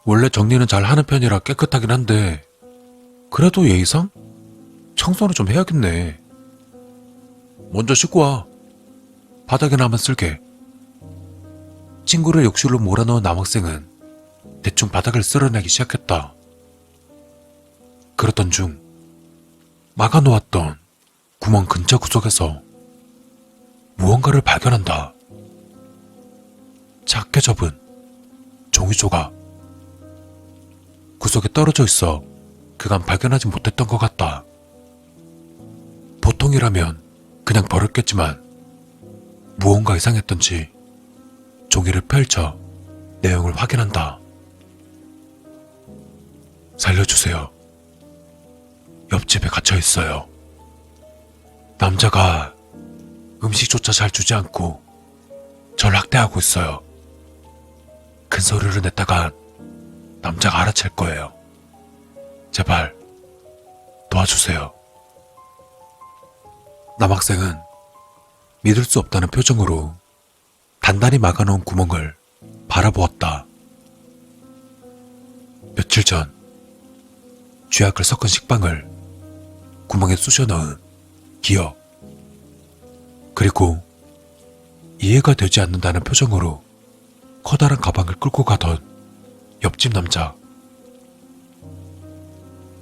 원래 정리는 잘 하는 편이라 깨끗하긴 한데 그래도 예의상? 청소는 좀 해야겠네. 먼저 씻고 와. 바닥에나 한번 쓸게. 친구를 욕실로 몰아넣은 남학생은 대충 바닥을 쓸어내기 시작했다. 그러던 중 막아놓았던 구멍 근처 구석에서 무언가를 발견한다. 작게 접은 종이 조각. 구석에 떨어져 있어 그간 발견하지 못했던 것 같다. 보통이라면 그냥 버렸겠지만 무언가 이상했던지 종이를 펼쳐 내용을 확인한다. 살려주세요. 옆집에 갇혀 있어요. 남자가 음식조차 잘 주지 않고 절 학대하고 있어요. 큰 소리를 냈다간 남자가 알아챌 거예요. 제발 도와주세요. 남학생은 믿을 수 없다는 표정으로 단단히 막아놓은 구멍을 바라보았다. 며칠 전 쥐약을 섞은 식빵을 구멍에 쑤셔 넣은 기억, 그리고 이해가 되지 않는다는 표정으로 커다란 가방을 끌고 가던 옆집 남자.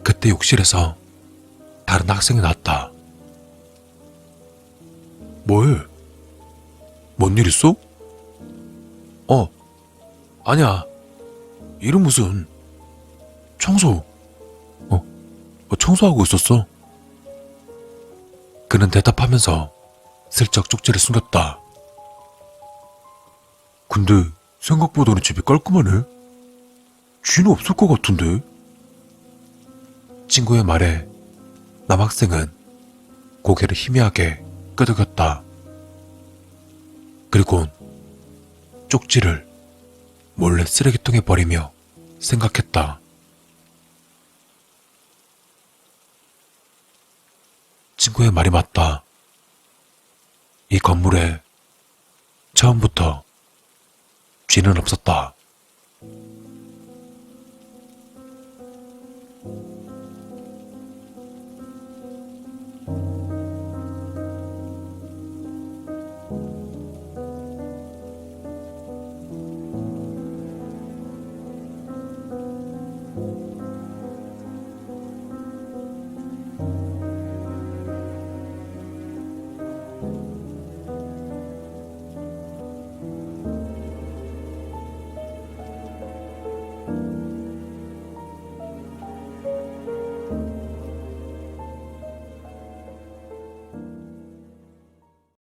그때 욕실에서 다른 학생이 나왔다. 뭐해? 뭔 일 있어? 아니야. 일은 무슨. 청소. 청소하고 있었어. 그는 대답하면서 슬쩍 쪽지를 숨겼다. 근데 생각보다는 집이 깔끔하네. 쥐는 없을 것 같은데. 친구의 말에 남학생은 고개를 희미하게 끄덕였다. 그리고 쪽지를 몰래 쓰레기통에 버리며 생각했다. 친구의 말이 맞다. 이 건물에 처음부터 쥐는 없었다.